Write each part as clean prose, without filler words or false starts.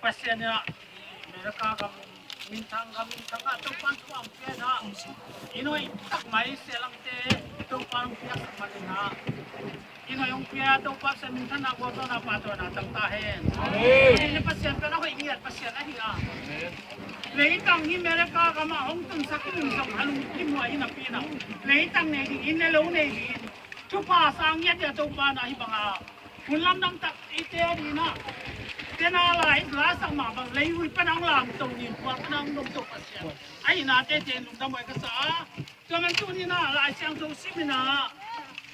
Pasiennya mereka kam mintang atau pantuang pena inoi tak mai selang te tu pang pia samalina inoi yung pia tu pa sa mintan na goto na pato na tang tahen ini pasien pena ko ingat pasien na hiya leitang ni mereka kama ong tung sakin sang halung timwa ina pina leitang ne di inelo ne di tu pa sang yet ya tu pa na hibanga pulam nang tak ite di na Tena lai sang ma bang lei hui panang lam tong ni kwa panang dom to pasien ai na te lung da moi ka sa to man tu ni na lai sang so simina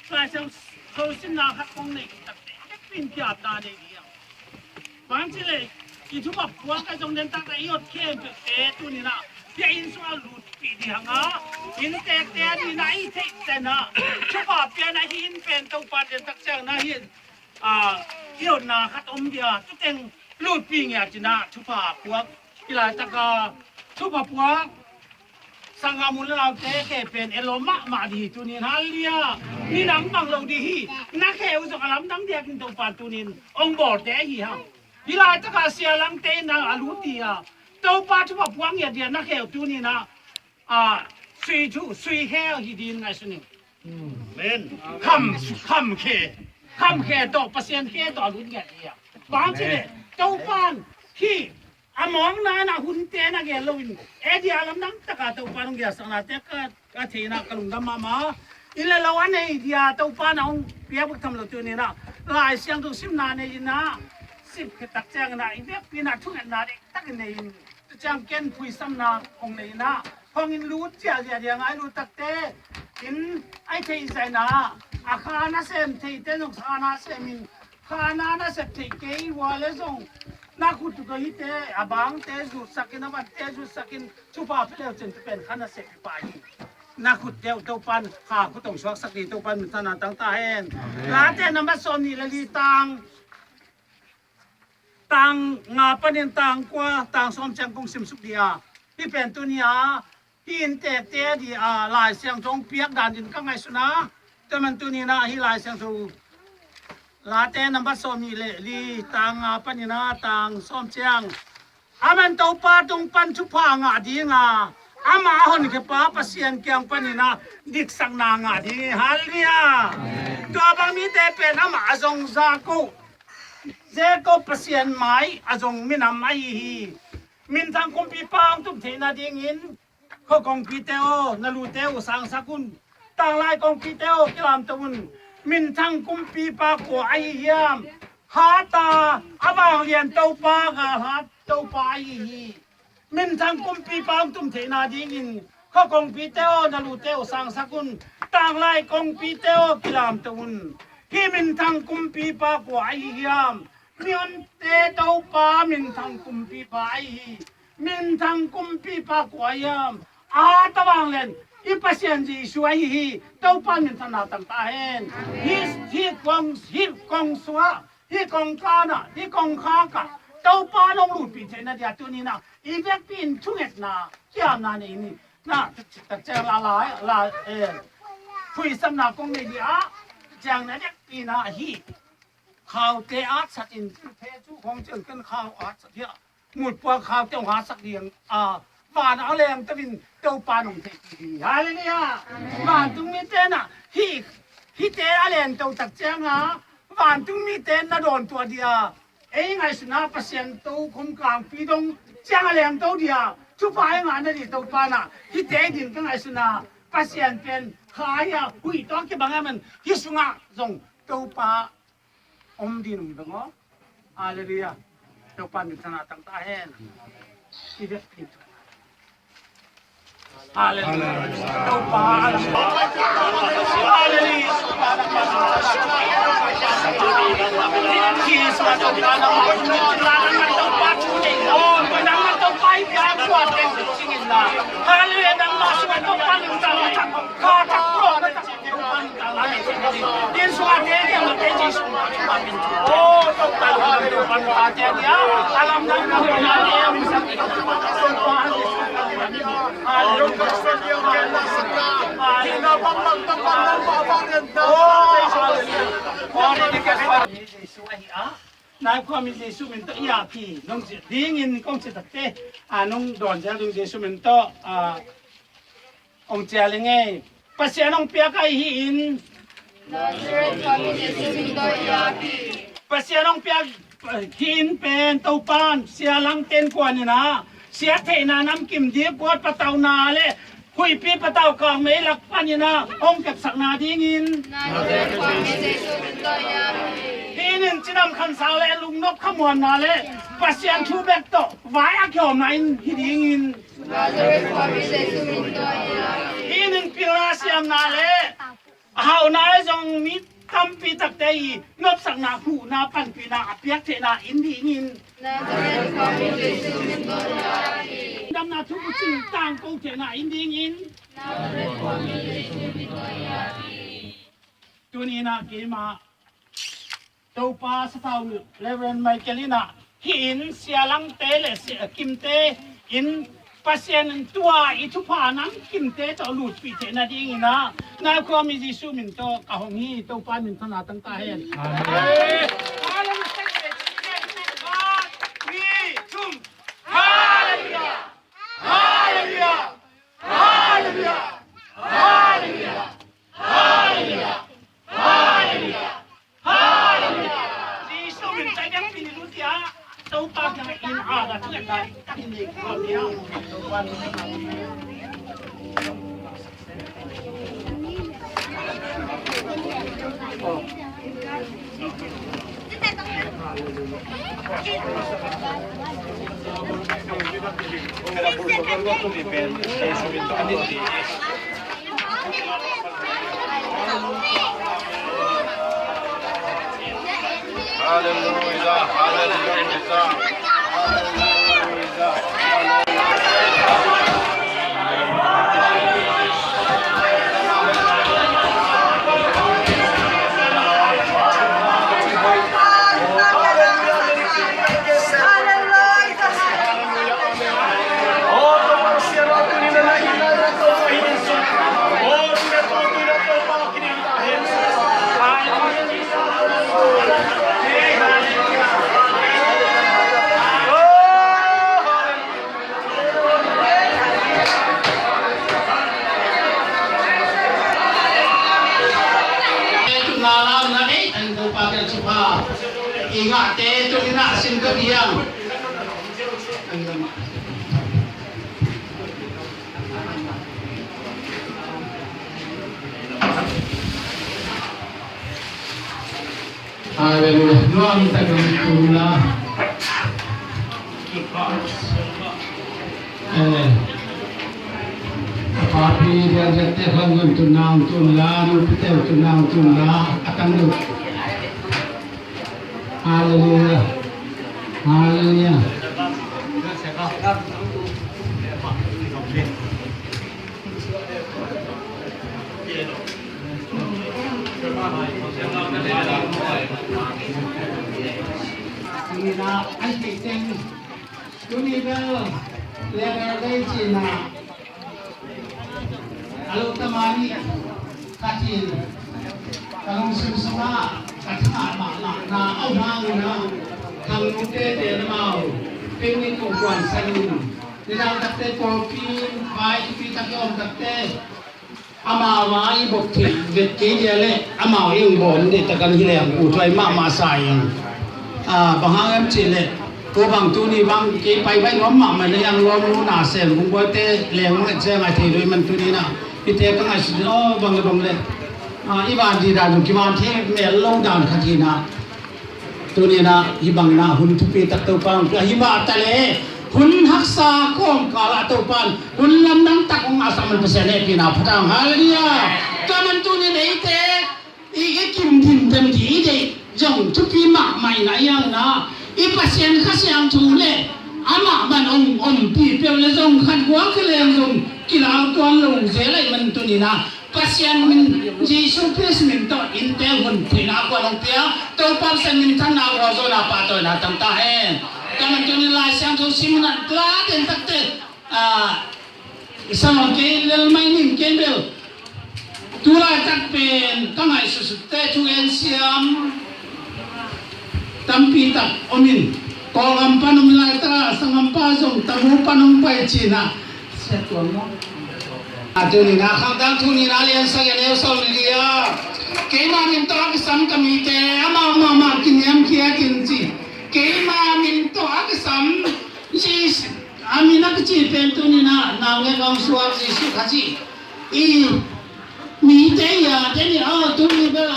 lai sang so simna khat kong nei tak te pin kya ta nei dia bang chi le ki thu ba puang ka jong den tak ta iot khem te tu ni na ya in so lut pi di hanga in te ni na i te te na chu ba pia na hin pen to pa den tak chang na hin iot na khat dia tu tengลูดปีเงียจินะทุพาพวกกีฬาตะกาทุพาพวกสังหามุลเราเตะเป็นเอโลมะมาดีตุนินฮัลเลียนี่นังบังเราดีนักเขวสกลัมดังเดียกินตัวปานตุนินองบอดเตะฮีฮะกีฬาตะกาเสียลังเตะนังอลูตีอ่ะตัวปานทุพาพวกเงียเดียนักเขวตุนินะสุยเฮลฮีดินไงสุนิเล่นคำเคต่อเปอร์เซ็นต์เคต่อรุ่นเงียเดียบางทีเจ้าปานที่มองนาหุ่นเตนะแกลวินดีอาลัมนังตะกาเจ้าปานแกสังนาเตกะเทนะกะลุงดำมาอิเลลาวันนี้ดีอาเจ้าปานองเปียบทำเราตัวนี้นะหลายเสียงทุกสิบนาในนะ10ตักแจงนะอีเด็กปีนาทุกนาเด็กตักในจังเกนพุยซ้ำนาองในนะพองินรู้เจียไงรู้ตักเตกินไอเทใส่นะอาคานะเซมเทเตนกคานะเซมินKana na sa teke wala zong nakutu ko hite abang tezu sakin naman tezu sakin chupa pelew chen pen kana se pai nakut deu to pan ha ku tong swak sakdi to pan sana tang ta hen la te na som ni lali tang nga panin tang kwa tang som chang kong sim suk dia pi pen tu nia hin te di lai siang jong piak dan din ka ngai suna te man tu ni na hi lai siang soลาเตนัมบัดส้มนี่เลยลีตังปัญญาตังส้มเชียงอามันเต้าปาตรงปันชุพางาดีงาอามาหอนกับป้าปัสยันเกียงปัญญาดิกสังนางาดีฮัลเลียตัวบางมีแต่เป็นอามาจงซากุเจก็ปัสยันไม้อาจงมินำไม้ฮีมินทางคุมปีปางตุ้มเทนาดีงินเขากองพีเตโอนลูเตโอสังสกุลต่างลายกองพีเตโอกิลามตะวันมินทั้งกุมปีปากว่าไอ้ยามหาตาอาบางเรียนเต้าปากหาเต้าปาอีมินทั้งกุมปีปากตุ้มเทนาดีงินเขากองปีเตโอนลูเตโอสังสกุลต่างลายกองปีเตโอกิลามตะวันที่มินทั้งกุมปีปากว่าไอ้ยามมิอนเตเต้าปามินทั้งกุมปีปาไอ้มินทั้งกุมปีปากว่าไอ้ยามตะบางเรียนอีปัสยันจีช่วยฮีเต้าปันมินธนาต่างตาเห็นฮีกองสวะฮีกองกานะฮีกองข้ากะเต้าปานองหลุดปีเทนะเดียตัวนี้นะอีเวกปีนทุ่งเอ็ดนาเกี่ยมนานี่นะแต่เจ้าลาคุยสำนักกงในเดียจังนั้นเด็กปีนะฮีข่าวเตอาสัตอินเทจูของเชิงกันข่าวอาสัตเดียหมุดปัวข่าวเจ้าหาสักเดียงบ้านเอาแรงตะวินเต้าปานองเทกีฮาเลลูยาบ้านตุงมีเตนะฮีเตอาแรงเต้าตักแจงบ้านตุงมีเตนะโดนตัวเดียไงสนะเปอร์เซ็นต์เต้าคมกลางปีดงแจงอาแรงเต้าเดียชุบไปงานนั่นดิเต้าปานะฮีเตดินก็ไงสนะเปอร์เซ็นต์เป็นขายหุยต้องเก็บบางอย่างมันฮิสุงะจงเต้าปาดินดงฮาเลลูยาเต้าปามิธนาตั้งตาเห็นอีเวกปีHallelujah. ที่สวัสดิ์การเราคนนึกร้านมันต้องปัดเองโอ้ยนังมันต้องไปแบบกว่าเองจริงๆนะฮาเลียนังมาสวยต้องปันต่างๆข้าทักโลกนะต้องปันต่างๆดินสวัสดิ์เนี่ยมันเป็นจีสุมาเป็นโอ้ต้องปันต้องปันตาเจียเนี่ยอาลัมนังนังนังเนี่ยมิสักต้องปันลูกก็เสียงแก่ละสักที่เราบังต้องปันบังเงินโอ้พอได้แค่สวยอ่ะนายความมีเยซูเป็นตัวยาพี่น้องดิ้งอินกงสิตักเตน้องดอนเจ้าลุงเยซูเป็นตัวองเจ้าเลยไงภาษาน้องเปียกไอหินภาษาน้องเปียกหินเป็นตัวปานเสียลังเต้นกว่านี่นะเสียเทนาน้ำกิมดีกว่าปะเตานาเลยคุยปีปะเตากองไม่หลักปันนี่นะองเก็บสักนาดิ้งอินที่หนึ่งจะนำคันสาวและลุงนกขมวนนาเลยปัสยันชูเบกโตไว้อาเขียวไหนที่ดิ้งอินที่หนึ่งพิราเสียมนาเลยเฮานายจงมีคำปีตักเตยนบสักนาผู้นาปันปีนาเปียกเทนาอินดิ้งอินดำนาทุกสิ่งต่างกูเทนาอินดิ้งอินตัวนี้นะเกมาตัวปลาสะเทาเลเวนไมเคิลิน่ะหินเสียลังเตเลเสียกิมเตอินปัสเซนตัวอิทุพานังกิมเตจะหลุดปีเทนาดีงี้นะนายความมีจิสุมินโตกะหงฮีตัวปลามินธนาตั้งตาเห็นฮาเลลูยาฮาเลลูยาฮาเลลูยาฮาเลลูยาฮาเลลูยาฮาเลลูยาฮาเลลูยาจิสุมินใจยังปีนุติยาตัวปลายังอินอาดะเกิดได้ตักนี่ก็เดียวตัวปลาHallelujah, hallelujah, ingat itu nak sim ke biang Haleluya Tuhan tergembira Api dia jatuh hangun tunang tunla nupitel tunang tunla akan lu Haleluya Haleluya Ina anting Dunibel Legal China Alok tamani Kacil Kalung semua Kacil na au hang na thang nute de mau pengin ko kwan salun nila takte ko pin pai pi tak om takte ama wai bok thi vet ke jele ama ing bon de takan hilem u thai ma sai bahang em chile ko bang tu ni bang ke pai bai ngom ma le yang lo mu na sem bung bo te leng ma che ma thi roi man tu ni na pi te ka ngai si o bang le iban di da du ki man the mel long down khatina tunina hibang na hun thupi tak to pang hiba tale hun haksa kom kala to pan hun lam nang tak ong asam pesene pina phatang haleluya kaman tu ni nei te อีกกิมทิมเต็มทีเดจงทุกปีหมากใหม่ไหนยังนะอีปัสเซียนข้าเสียงชูเล่อามามันปีเปียวเลยจงขัดหัวขึ้นเลยจงกินเอาตัวลงเสียเลยมันตัวนี้นะปัสเซียนมันจีสุเพสมันต่ออินเตอร์มันพินาควาลงเปียตัวปัสเซียนมันท่านนาวโซนาปาตัวนาตั้งตาเองแต่มันตัวนี้ลายเสียงชูซิมันกล้าเดินตักเตสมองเกลเลไม่นิ่งเกลเบลตัวลายตักเป็นตั้งไงสุดแต่ชูเอ็นเซียมตั้มปีตักอมินกอลัมปันมิลายตราสังกัมปาจงตะมูปันไปจีน่าเสียตัวมั้งตัวนี้นะข้างดังทุนี้นะเรียนสักเดียวสอนเรียเกี่ยมามินตัวกิสัมกมีเตะมากินยำเคียกินจีเกี่ยมามินตัวกิสัมจีอามินักจีเป็นตัวนี้นะนาวเกองสวาจีสุขจีอีมีเตยาเตนี่ตัวนี้เป็น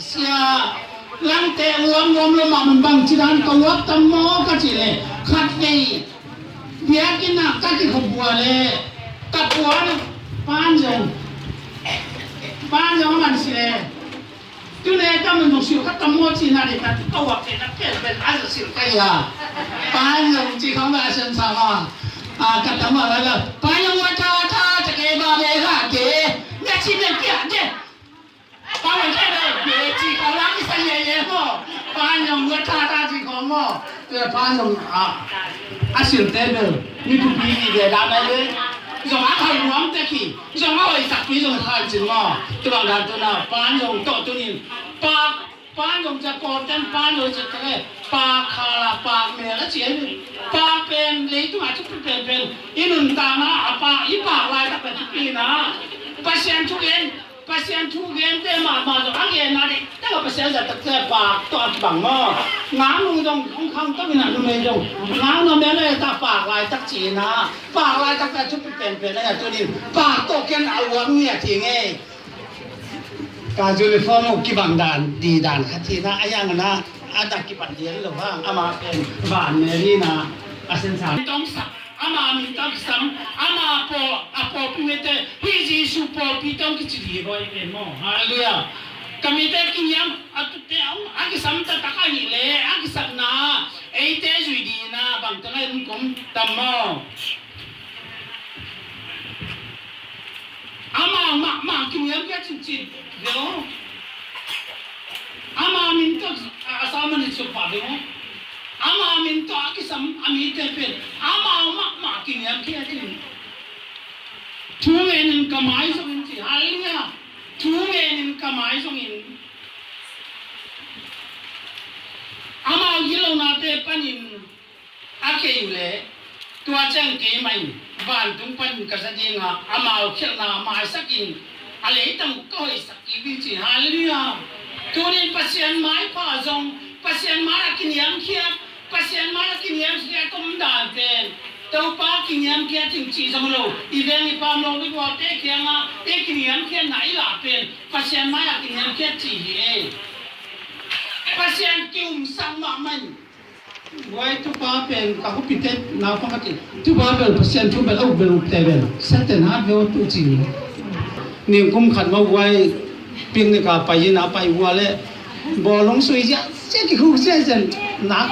เสียลังเตะวมลงมามันบังจีรันก็วัดตั้มโมกัจจิเลยขัดเลยเบียกินนักกัจจิขบวนเลยกัดหัวนะป้านจงมันสิเลยตัวนี้ก็มันต้องสิวขัดตั้มโมจีน่าเด็กก็วัดเป็นนักเตะเป็นอาจจะสิวกันยาป้านจงจีเขาไม่เซ็นสามกัดตั้มโมแล้วก็ป้านจงว่าท่าจะเก็บมาเบะค่ะเก็บแม่ชีเป็นเกี่ยเด็ป้านจงได้เลยจีเขาล้างที่สัญญาเยอะมั้งป้านจงว่าท่าจีเขามั้งแต่ป้านจงอาศิลเตเบลมีทุกปีเดียดาได้เลยจงอาใครรวมแต่ขี้จงอาไว้สักปีจงทานจริงมั้งตัวบางการตัวน่ะป้านจงโตตัวนี้ป้านจงจะกอดกันป้านจงจะทะเลปากคาราปากเมียแล้วเสียปากเป็นเลยตัวอาจจะเป็นอีนุ่นตานะปากอีปากลายตั้งแต่ทุกปีนะปัสเซียนทุกเย็นเต็มมาจงอังเกนนะดิแต่ว่าปัสเซียนจะตะเกียบปากตัวบังมั้งน้ำลงจงคำต้องมีหนักลงเลยจงน้ำลงเลยตาปากลายตักจีนะปากลายตั้งแต่ทุกปีเป็นอะไรตัวนี้ปากโตกันเอาวังเนี่ยทีไงการจุลิฟอร์มกี่บางด่านดีด่านขัดทีนะไอ้ยังนะอาดักกี่ปันเดียนหรือว่าอามาเป็นบ้านเมรีนะอาเซนซาต้องสักอามามีต้องสัมอามาพอพิเมเตพี่จีสุพอพี่ต้องกิจดีบ่อยเป็นมั้งฮาเลลูยากมิเตกินยำตุเตออากิสัมตะตะกันนี่เลยอากิสัมนะเอเตจุยดีนะบางตะไงมุกมตัมมั้งอามากินยำแค่จิเดี๋ยวอามามินต้องอาสามันสุภาพเดี๋ยวอามามินต้องอากิสัมอามีเตเป็นอามากินยำแค่ที่ทุเรียนกระไม้ส่งอินสิฮาเลลูยาทุเรียนกระไม้ส่งอินอามายิโลนาเตปันินอาเกยุเลตัวเจ้าเกย์ไม่บ้านตุ้งปันกษัตริย์งาอามาเขียนนามาสักินอะไรตั้งก็ให้สักอีวิจิฮาเลลูยาตัวนี้ปัสยันไม้ป้าจงปัสยันไม้กินยำเขียปัสยันไม้กินยำเขียก็มันด่านเต็มตัวป้ากินยำเขียถึงจีสมุโลอีเวนต์ป้าโลวิกว่าเตะเขียงกินยำเขียไหนล่ะเป็นปัสยันไม้กินยำเขียจีเอปัสยันกิวสังมามันไว้ทุกป้าเป็นกับผู้พิเศษน่าฟังกันทุกป้าเป็นปัสยันทุกเป็นเอาเป็นอุปเทเบลเสร็จนะเบลตุจีนี่กุมขัดมาไว้ปีนี้ก็ไปยินไปวัวเลยบอลลงสวยจ้ะเจ้ากี่คู่เจ้าจะนัก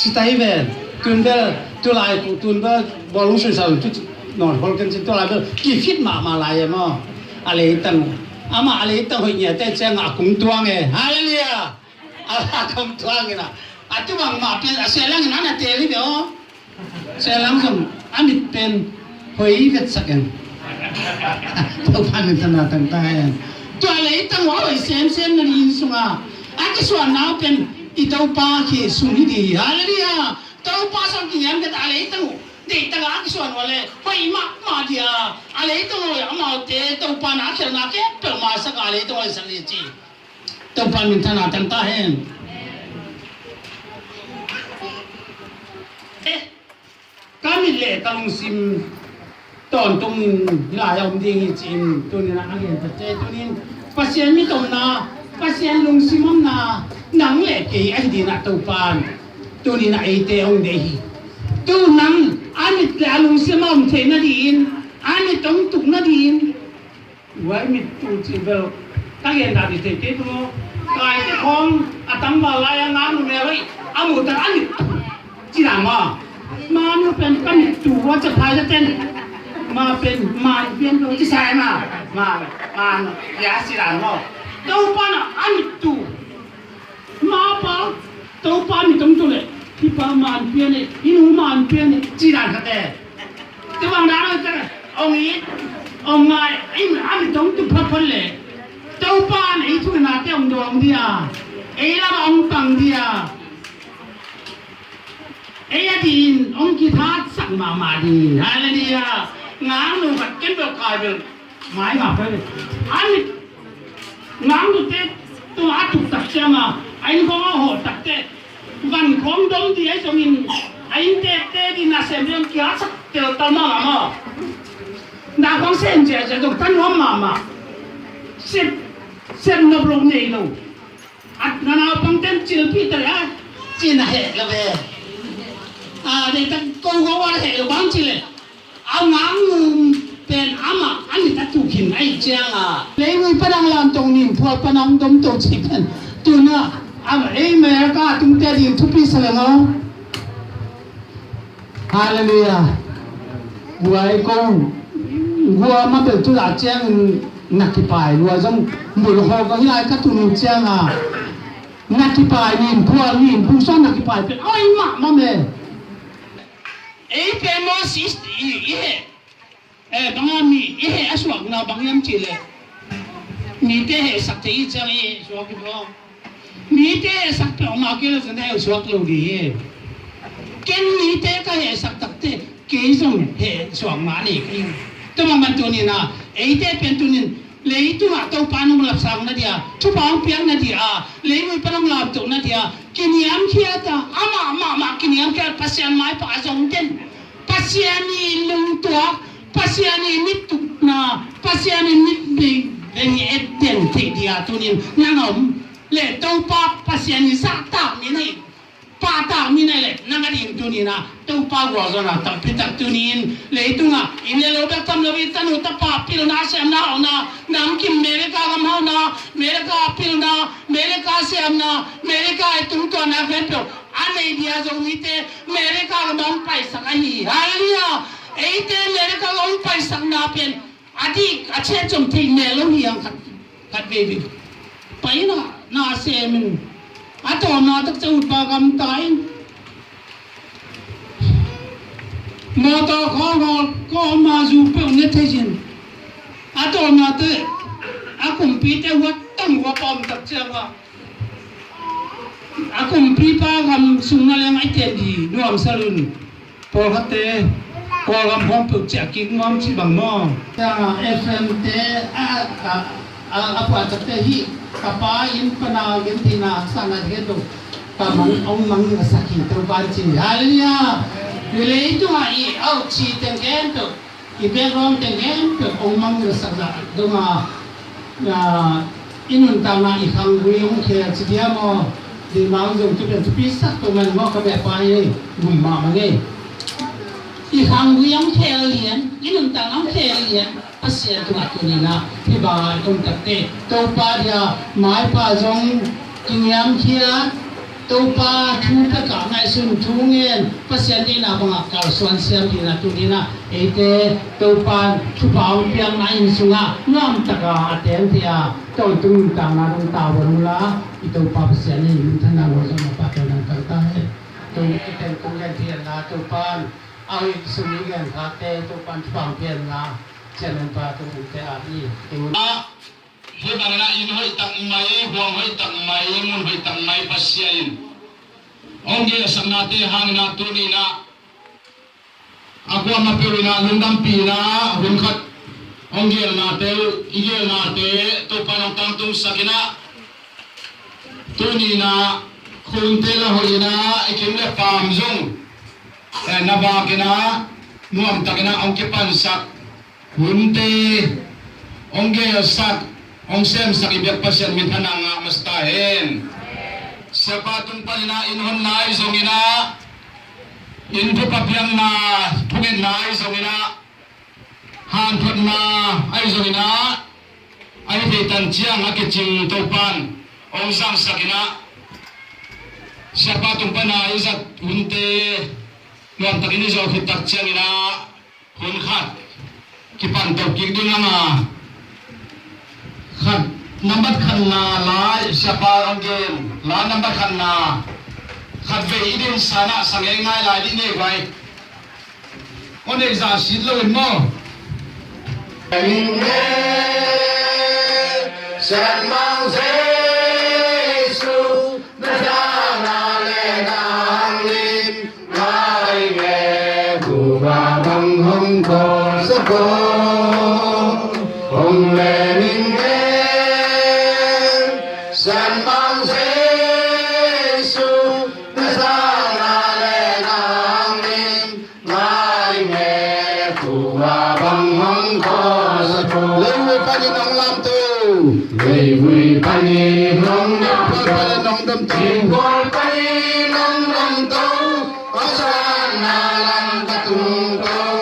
สไตล์เบลตุนเบลตัวลายตุนเบลบอลลงสวยสั่งทุกนอนบอลกันตัวลายเบลกี่ฟิตมาลายมั้งอะไรตั้งอามาอะไรตั้งหัวเนี่ยแต่เจ้าอากุมตัวไงฮาเลลูยาอากุมตัวไงนะอาตัวบางมาเป็นเสียหลังนั่นเตะเลยเดี๋ยวเสียหลังสมอามิเป็นหอยเวทสักอย่างตัวพันธนาต่างๆตัวอะไรตั้งหัวไอ้เส้นนั่นยินสุงอาที่ส่วนน้าเป็นอีตัวป้าที่สุนิดีฮาเลลูยาตัวป้าส่วนที่ยังเป็นอะไรตั้งเด็กตั้งอาที่ส่วนว่าเลยไปมาเดียอะไรตั้งอามาเตะตัวป้านักเขียนนักเก็บเปิดมาสักอะไรตัวสักนิดจีตัวพันธนาต่างๆkami le tang sim ton tung la yom ding chim tu ni na angin ta che tu ni pasien mi tom na pasien lung simam na nang le ke ai di na to pan tu ni na ai te ong de hi tu nang amit la lung simam the na din amit tong tuk na din wai mi tu chi bel ตั้งเย็นดาดิเตเตตุกายเจ้าของอาตังบาลายงามเมไว้อามุตอันจีรังมาเนื้อเป็นปั้นจู่ว่าจะพายจะเต้นมาเป็นมาเปลี่ยนตัวที่ใส่มายาจีรังเต้าปั้นอันจู่มาปะเต้าปั้นมีตรงตัวเลยที่ปามันเปลี่ยนเลยอินูมันเปลี่ยนเลยจีรังกันแต่จะวางด้านนั้นจะองค์องไงไอ้อันตรงตุพับเลยเต้าปั้นไอ้ทุกนาเต้าดวงเดียไอ้ละองปังเดียไอ้ดินองค์กิธาสังมาดีฮาเลลูยางางนูกัดเก็บกายเป็นไม้มาเลยอันงางดูเตตัวอาตุตักเชียงไอ้ก็โหตักเตวันของดมที่ไอ้สมินไอ้เตดินาเซมเรื่องกี่สักเตลตันมาดาของเส้นเจจะต้องตั้งหัวมาเส้นนับลงนี่ลูอัดนาปังเต็มจิลพีตระจีน่าเหละเว้เด็กก็ว่าเหละบางจิเลยเอางางเป็นอามาอันนี้ตัดถูกหินไอ้เจ้าเลยวิปนังลำตรงนี้พอปนังดมตรงชิกันตัวน่ะอาเอ้แม่ก็ตุ้มเตดินทุบปีสละเนาะฮาเลลูยาวัวไอ้กงวัวมาเป็นตัวเจ้านักที่ไปวัวจงบุรุษก็ที่ไรก็ตัวนู้เจ้านักที่ไปนี่พวกนี่ผู้สอนนักที่ไปเป็นไอ้มาเมไอ้เป็นมอสิสบางมีอสวกนาบางยามจิเลมีเตะสักทีจังสวกกี่บ่มีเตะสักเปล่ามาเกี่ยวกับสวกโลดีเก่งมีเตะก็สักตักเตะเกี่ยงสวกมานี่คือตัวมันตัวนี้นะไอ้เตะเป็นตัวนี้เลยตัวตัวปานุลับสังนั่นเดียชุบางเพียงนั่นเดียเลยมันปานุลับตัวนั่นเดียกินยามเขียดมากินยามเขียดภาษาไม้ภาษาองเต็นภาษานี่ลุงตัวภาษานี่มิตุนาภาษานี่มิเป็นเอเดนที่เดียตัวนี้นั่งเลยตัวป้าภาษานี่สักตามีไหนป้าตามีไหนเลยนั่งกันอยู่ตัวนี้นะตัวป้าวัวนะตั้งพิทักษ์ตัวนี้เลยตัวน่ะอินเดียเราแบบทำเราวิตันุตป้าพิลนาเสียมนาเอานะน้ำกินเมริกากำเฮานะเมริกาพิลนาเมริกาเสียมนะเมริกาไอ้ตุ้งตัวนะเพื่อนอันนี้เดียจงวิเตเมริกากำมันไปสักไอ้ฮีฮาเลลูยาไอ้เตเมริกาลงไปสักนาเป็นอดีตอาเช่นจมที่เมลเฮียงขัดเบบีไปนะนาเซมินอาตัวนาตักจะอุปกรรมตายมาต่อข้าวก็มาจูเปอร์เนตเจนอาตัวนาเตอาคุมปีเตวัดตั้งวัวปอมตักเจ้าว่าอาคุมปีป้าคำสุนัขยังไอเทดีดูอัมสลุนพอฮัตเตพอคำพร้อมปลุกจากกินงอมชิบังมอจ้าFMเตอาปวดจักเตฮีกับป้าอินปนาอินทีนาสังเกตดูกับมังกรสักทีตัวบ้านจีฮาเลลูยาเวลาituเอาชีเต็งเงินตัวอีเบรอมเต็งเงินตัวมังกรสักดูมาอินุนตานาอีขังวิวเขียนสิเดียมอดีมาจงจะเป็นทุพิสักตัวมันก็แบบไปบุญมาไงอีขังวิวเขียนเลียนอินุนตานาเขียนเลียนภาษาตัวนี้นะที่บ้านตรงตัดเตะตัวป้าเดียไม้ป้าจงกินยำเขียนตัวป้าทูกะกะไงสุนทูเงินภาษาดีนะบังคับส่วนเสียงดีนะตัวนี้นะเอเตตัวป้าชุบเอาเพียงนายสุงะน้ำตะกะเต็มที่อ่ะตัวตึงต่างนาตรงตาบรุละตัวป้าภาษานี่มันท่านเราจะมาปะกันกันตาให้ตัวที่เป็นตรงกันที่นะตัวป้าเอาสุนิเงินพักเตตัวป้าชุบเอาเพียงนะเช่นนั้นป้าตัวเตอาดีตัวเฮ้ยบางนะอินเฮ้ยตั้งไม่ห่วงเฮ้ยตั้งไม่มุนเฮ้ยตั้งไม่ภาษาอินองค์เดียสังนาเตหางนาตัวนี้นะอากูมาเปิดนะลุงดำปีนะหุ่นขัดองค์เดียนาเตอีเดียนาเตตัวปานองตั้งตุงสักินะตัวนี้นะคุณเตละหอยนะไอ้คิมเล่ปามจงนาบากินะนวมตะกินะองค์เก็บปันสักหุ่นเตองค์เดียสักองเซมสักอิบpasien minhanang mastahin sabatong panina inhon na isongina inpo papiang na pungin na isongina hantot na isongina ay thi tan chiang akiching to pan ong sang sakina siapa tumpana izat unte luan takini zo khitak chiang ina hun khat kipan to kigdingama khat number khanna la siapa onggen la number khanna khat ve idin sana sangai ngai lai di ne vai on exa sit lo mo San mang Giêsu đã ra lệ nang lim ngai nghe cụ bà bằng hồng thọ sắc cô hồng lệ ninh nghe San mang Giêsu đã ra lệ nang lim ngai nghe cụ bà bằng hồng thọ sắc cô lên với pani nong lam tu về vui pani nong nong pani nong đâm tim vui pani nong nong tâu ở san na lam ta tung tâu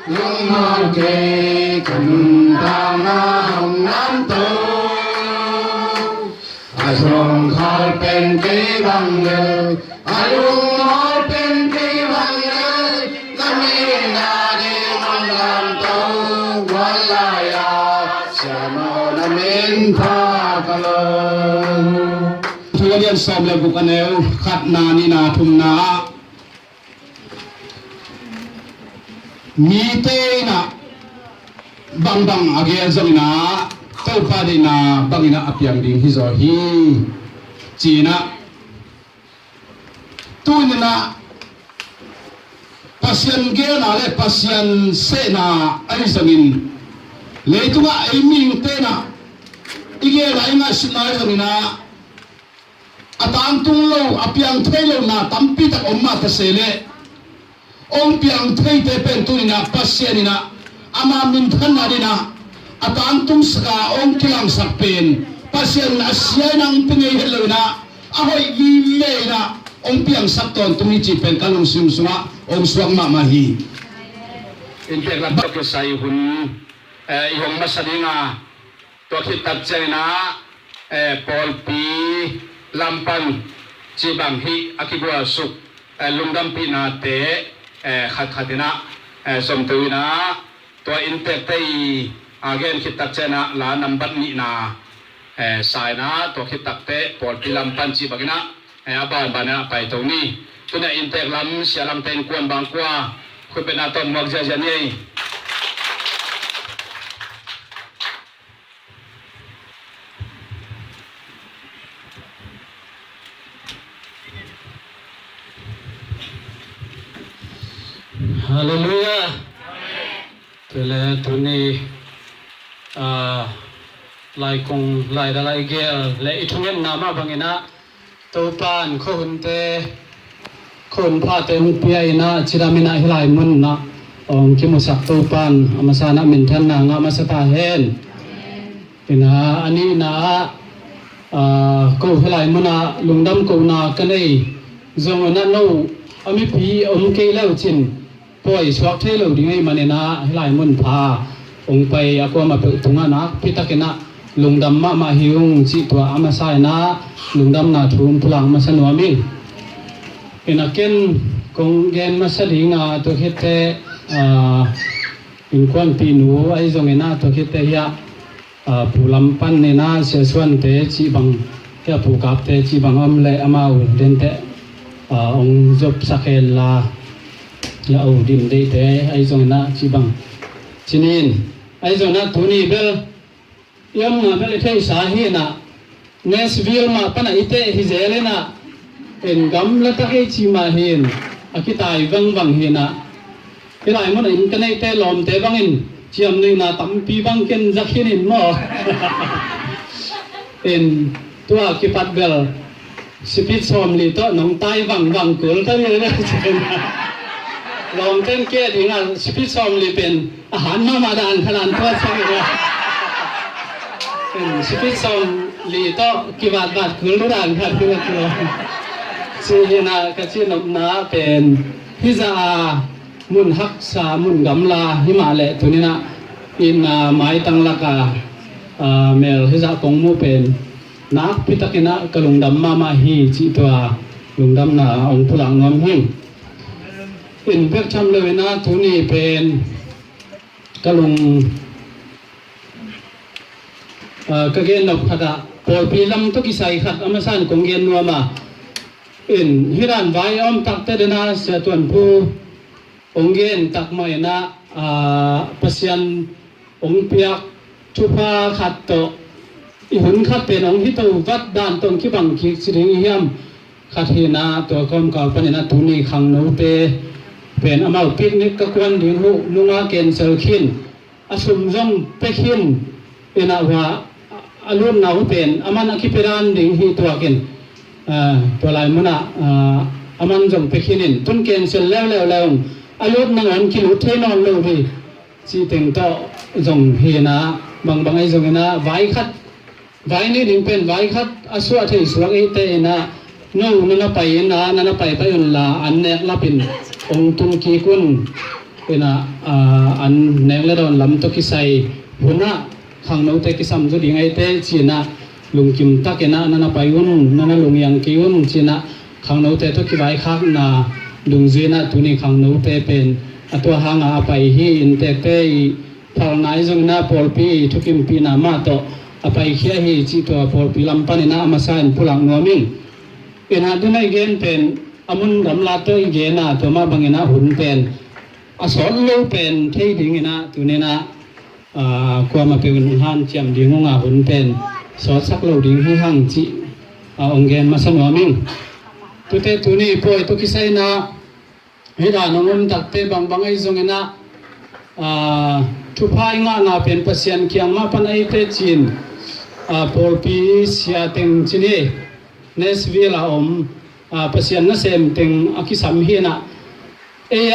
yung mong kê cần tao na hồng nam tâu ai song khal pen kê bang lê ai lung khal pen kê bang lê nam mi na đi nong lam tâu quan lai à sa no na min pha ka lo Tuan som le bukaneu khat na ni na thum na mi te na bang bang age zamina to pa de na bangina apyang ding hi zo hi china tuina pasien ge na le pasien se na ai zamin le tunga ai ming te na ige la inga sinai zamina atang tung lo apyang thelo na tampi tak omma ta sele ong piang thei te pen tu ina pasianina ama min than na dina atang tung ska ong kilang sak pen pasian asia nang pingei hello na ahoi gi le na ong piang sak ton tumi chi pen kalung sim sunga ong suang ma mahi in pek la bak sai hun ihong masadinga to khitat chena pol pi lampan chibang hi akibwa suk lungdam pi na te khat khatina somtuina to intek tei again khitak chena la number ni na saina to khitak te pol pi lampan chibagina aban bana pai to ni tuna intek lam sialam ten kuan bang kwa khupena ton mok ja ni Hallelujah. Tele tuni lai kong lai da lai gel le itungen nama bangina topan khonte khon pha te ung pia ina chiramina hilai mun na ong kimusak topan amasana min than na nga masata hen ina ani na ko hilai muna lungdam ko na kanei zongona no ami pi om ke lau chin poi swak thelo dingai manena hilai mun pha ong pai akwa ma tunga na pitakena lungdam ma hiung chi tua amasai na lungdam na thum pulang masanwami enaken kong gen masalinga to hete in kwan pinu ai zongena to hete ya pulam pan ne na seswan te chi bang ya pu kap te chi bang am le amau den te ong job sakel la ya au dim de te ai zong na chi bang chinin ai zong na thuni bel yam na bel thei sa hi na Nashville ma pana ite hi zelena en gam la ta ke chi ma hin akitai wang hina ilai mon in kanai te lom te bangin chiam ni na tampi bang ken zakhin in mo en tua ki pat bel sipit som li to nong tai wang kul ta ni na chenลองเต้นเกตอีกอ่ะพี่ซอมลีเป็นอาหารมาดานขนาดทอดใช่ไหมล่ะพี่ซอมลีโตกี่บาทคือรู้ด่านค่ะคือตัวชื่อนะก็ชื่อนำนาเป็นพิซซ่ามุนฮักษามุนกำลาหิมาเลตุนี่นะอินไม้ตังลัก เมลฮิซะกงมูเป็นนักพิทักษ์นะกะลุงดำมาฮีจิตัวลุงดำนะองค์พลังงอมหิงอินเวกชำเลยนะทุนีเป็นกะลุงกะเกนนบขัดปอลปีลำตุกิไซขัดอเมซานกงเกนนัวมาอินฮิรันไว้อมตักเตดนาเสียตวนผู้องเกนตักมาเนะปัสยันองเปียกชุพาขัดโตอีหุ่นขัดเป็นองที่ตัววัดด้านตรงที่บังคิกสิริเฮียมขัดเฮนาตัวกอมกอลปนินะทุนีขังโนเปเป็นอมาลปิกนิกกะกวนดิหูลุงอาเกนเซลขินอสุมจงเปขินเอนาว่าอารมณ์นาหูเป็นอามันอคิเปรานดิหีตัวเกนตัวลายมุนะอามันจงเปขินินตุนเกนเซลแล้วอารมณ์นางอันคิลุเทนอนเลย chỉ tình tạo dòng hiền á bằng ấy dòng na vái khát vái này định pen vái khát asua thì suang ấy tê na nông nó bay na nó bay là anh nẹt là pin ông tung kỳ quân na anh nẹt là đòn lắm to kỳ say hôn na khang nấu tê kỳ sam cho đi ngay tê chỉ na lùng kim ta cái na nó bay quân nó lùng yang kỳ quân chỉ na khang nấu tê to kỳ vái khác na lùng duy na tu ni khang nấu tê penตัวหางไปฮีอินเตเตพอลนายจงนาพอลปีทุกิมปีนามาโตไปเขียฮีจิตัวพอลปีลำปันนามาสานผู้หลังงอมิงเป็นหาดูในเกณฑ์เป็นอมุนดำลาตัวอีเกน่ะตัวมาบังเงินะหุ่นเป็นอสอนโลเป็นเที่ดิ่งนะตัวนี้นะความมาเป็นหันเจียมดิ่งงาหุ่นเป็นสอดสักโลดิ่งให้ห่างจิองเกณฑ์มาสนอมิงตัวเตตัวนี้ป่วยตัวกิไซนะให้ด่านงมตักเตบางไอ้ทรงนะทุพายงาเป็นปัสยันเคียงมาปันไอเตจินพอลปีเสียเต็งจินีเนสวิลาปัสยันนั่นเซมเต็งอากิสัมฮีนะเอย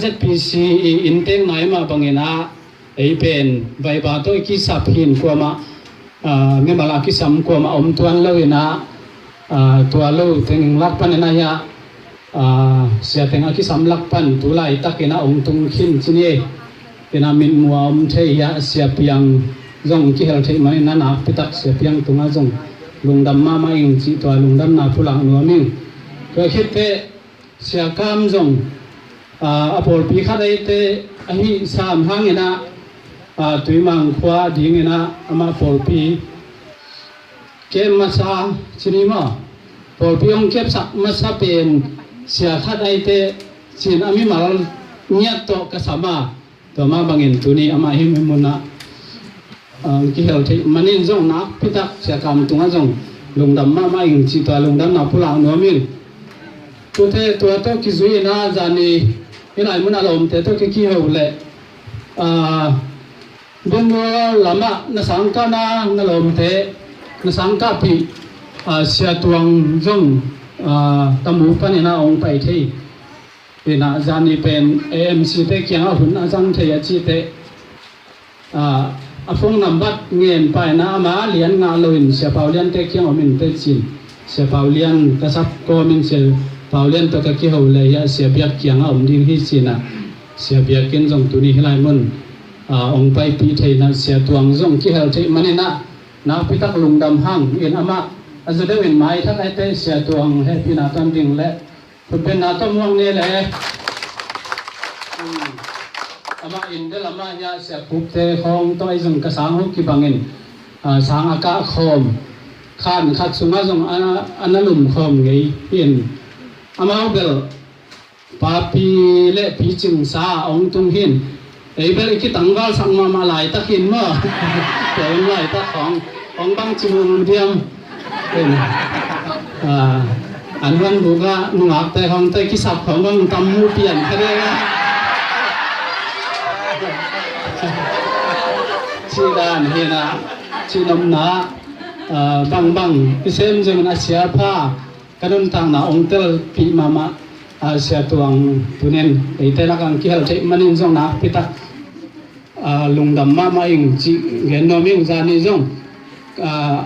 ZPC อินเต็งไหนมาบางเงินะไอเป็นใบบาตัวกิสับหินกว่ามาเมื่อมาอากิสัมกว่ามาตัวเลยนะตัวเลยเต็งรักปันนะยาเสียแต่งอาคิสัมลักปันตุลายตักเนะองตุงขินจินีเป็นอามินมัวเทียเสียเปียงจงกิเฮลเทมันนั่นนะพิตักเสียเปียงตุงอาจงลุงดำมาอิงจิตัวลุงดำนาผู้หลังนัวมิงก็คิดเตเสียกามจงอพอลปีขัดไอเตอหิสามหางนะตุยมังขวาดิ่งนะอามาพอลปีเกมมาซาจินีมาพอลปีองเก็บสักมาซาเป็นเสียขัดไอเตสินอามิมาลเนียโตกษามาตัวมาบังเงินตัวนี้อามาหิมมุนะกิเฮลที่มันนี่จงนักพิทักษ์เสียกรรมตรงนั้นจงลงดำมาอิงจิตตัวลงดำนับผู้หลังนัวมิลตัวเตตัวโตกิจุยนะจานียังไงมุนะลมเตโตกิกิเฮลเลยบุญลำมะนสังกานะนลมเตนสังกาปีเสียตัวจงตมูปันนาองไปที่เป็นอาจารย์เป็น AMC เตเกียงหุ่นอาจารย์เทียจีเตฟงนำบัดเงินไปนามาเลียนงาลอยเสียเปล่าเลียนเตเกียงอมินเตจินเสียเปล่าเลียนกระซับก็มินเสียเปล่าเลียนตัวตะกี้เขาเลยเสียเบียกเกียงอมดินที่จีน่ะเสียเบียกกินจงตัวนี้ให้ลายมุนองไปปีเทนะเสียตัวจงที่เขาที่มันนี่นะนาพิทักษ์ลุงดำห้างเอ็นอามาอาจจะได้เป็นไม้ทั้งไอเตเสียตัวให้พี่นาตันดิ่งและคุณเป็นนาต้มวงนี่แหละอามาอินเดลอามาเนี่ยเสียปุ๊บเตของตัวไอ้จงกระสังหุกิบังเงินสังอากาศคอมขันขัดสุมาจงอันนั้นลุ่มคอมไงอินอามาเบลปาปีเละปีจึงสาองตุงหินไอ้เบลคิดตั้งว่าสังมาหลายตะหินมั้งแต่หลายตะของบางจิมุมเดียมเป็นอันวันบุกะนุ่งอักแต่ของแต่กิสับของบางตำมูเปลี่ยนแค่ไหนชีดานเฮนะชีนมนาบังพิเศษจึงอาเซียผ้ากระดุมทางนาองเตลปีมาอาเซียตัวงตุเนนไอเตลักังกิเฮลเทมันนินจงนาพิทักลุงดำมาอิงจีเงินโนมิงจานิจง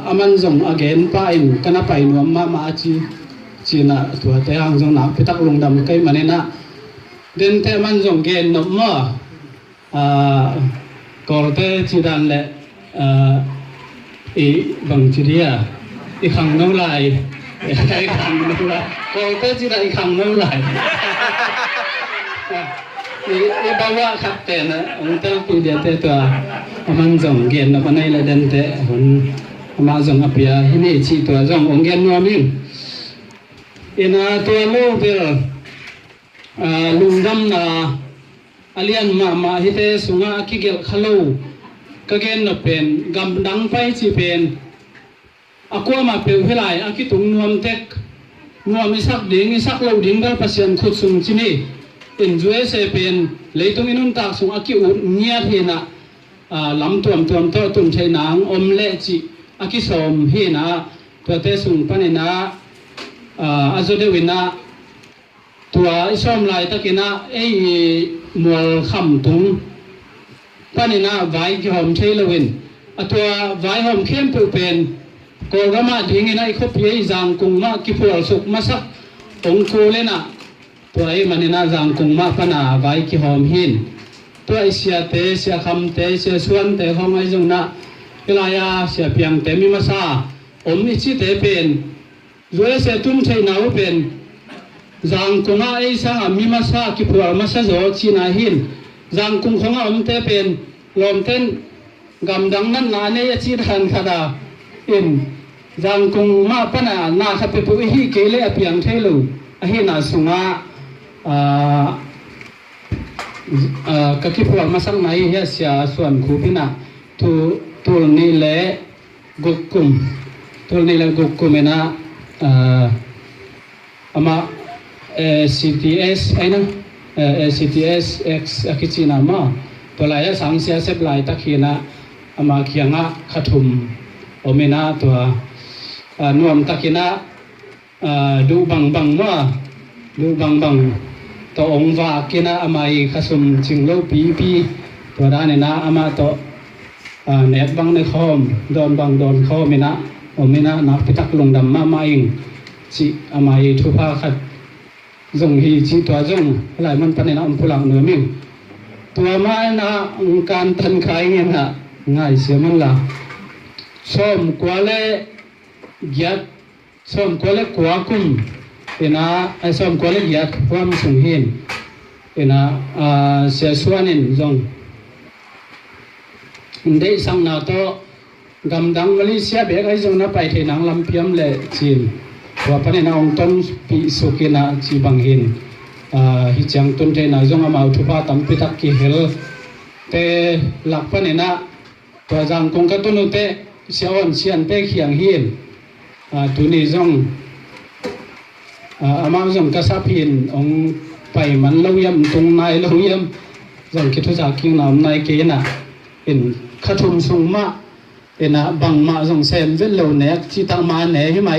อามันจงอาเกนป้าอินกันนับไปนวมมาจีน่ะตัวเตหังจงนาพิทักลุงดำใกล้มันนี่นะเดินเตมันจงเกนนมกอลเตจีดันเละ อีบังจิเดียอีขังน้ำลายอีขังน้ำลายก็ก็จิได้อีขังน้ำลายอีบาวะขัดเตนะองค์เต้าปีเดียเตตัวมันส่งเกียนแล้วก็ในระดับเตหุ่นมาส่งอภิยาที่นี่ชีตัวส่งองค์เกียนนัวมิ่งอินาตัวโลเปลลุงดำนาอเลียนมาฮิเตสุงาคิเกลขลูก็เกณฑ์เป็นกำดังไปจีเป็นอากวมาเปลวเฮลายอากิตุงนวมเต็กนวมอิสักดิ่งอิสักเหล่าดิ่งก็ปัสยันขุดสุงจีนี่เป็นจุเอเซเป็นเลยตุงอินุนตากสุงอากิอุเนียเทนะลำตัวตัวตุ่มใช้นางอมเละจีอากิสมเฮนะตัวเตสุงปนินะอาจุเดวินะตัวอิสอมลายตะกินะไอมัวคำตุงปนินะไว้ที่หอมใช้ละวินตัวไว้หอมเข้มเปเป็นโกรมาดิ่งนะไอคบยัยจางกุงมากิพวลสุกมาสักองคูเลนะตัวไอมันนะจางกุงมาปนาไว้ที่หอมหินตัวไอเสียเตเสียคำเตเสียส่วนเตของไอจงนะเวลายาเสียเพียงเตมิมาซาอมอิชิเตเป็นด้วยเสียตุ้มใช้หนาวเป็นจางกุงไอสังมิมาซากิพวลมาซาโจชินาหินจางกุงของอมเตเป็นลมเต้นกำดังนั้นนาเนยชิดันขดาอินจางกุงมาปนานาขับไปปุยฮีเกเลอเพียงเทลูอหินาสุงากะกิพวลมาสังไหนเฮียเสียส่วนคูพินะตูนี่แหละกุกกุมตูนี่แหละกุกกุมนะอามาCTS ไอ้นะCTS X อากิจินามาตัวลายสังเสียเสพลายตะคีนะอามาเขียงะขัทุมโอเมนะตัวนวมตะคีนะดูบังมาดูบังตัวองค์ว่ากินะอามาอีขสุมจิงโลปีตัวด้านนะอามาตัวเน็ตบังในคอมโดนคอมนะโอเมนะนักพิทักษ์ลงดำมาอิงจิอามาอีทุพาขัดจงฮีจิตัวจงหลายมันปนนะอุปลังเนื้อมิ่งตัวไม้นะการทันขายเงี้ยนะง่ายเสียมันละส้มกว่าเล่ยัดส้มกว่าเล่กว่ากุ้งนะไอ้ส้มกว่าเล่ยัดความสูงหินนะเสียส่วนนินจงได้สังนาโตกำดังวลิเสียเบกไอ้จงนับไปที่นางลำเพียมเล่จีนว่าปนนะองต้นปีสุกินะจีบังหินฮิจังตุนเทนะจงอามาอุทุพาตัมปิตักกิเฮลเตหลักปนนะตัวจังคงกตุนุเตเสียวันเสียนเตเขียงหินตุนี้จงอามาจงกษับหินองไปมันเล่าเยี่ยมตรงนายเล่าเยี่ยมจงคิดว่ากิงนำนายเกนะเป็นขทุมสุงมาเป็นบังมาจงเซนเวลเลวเนกที่ตั้งมาเนให้ไหม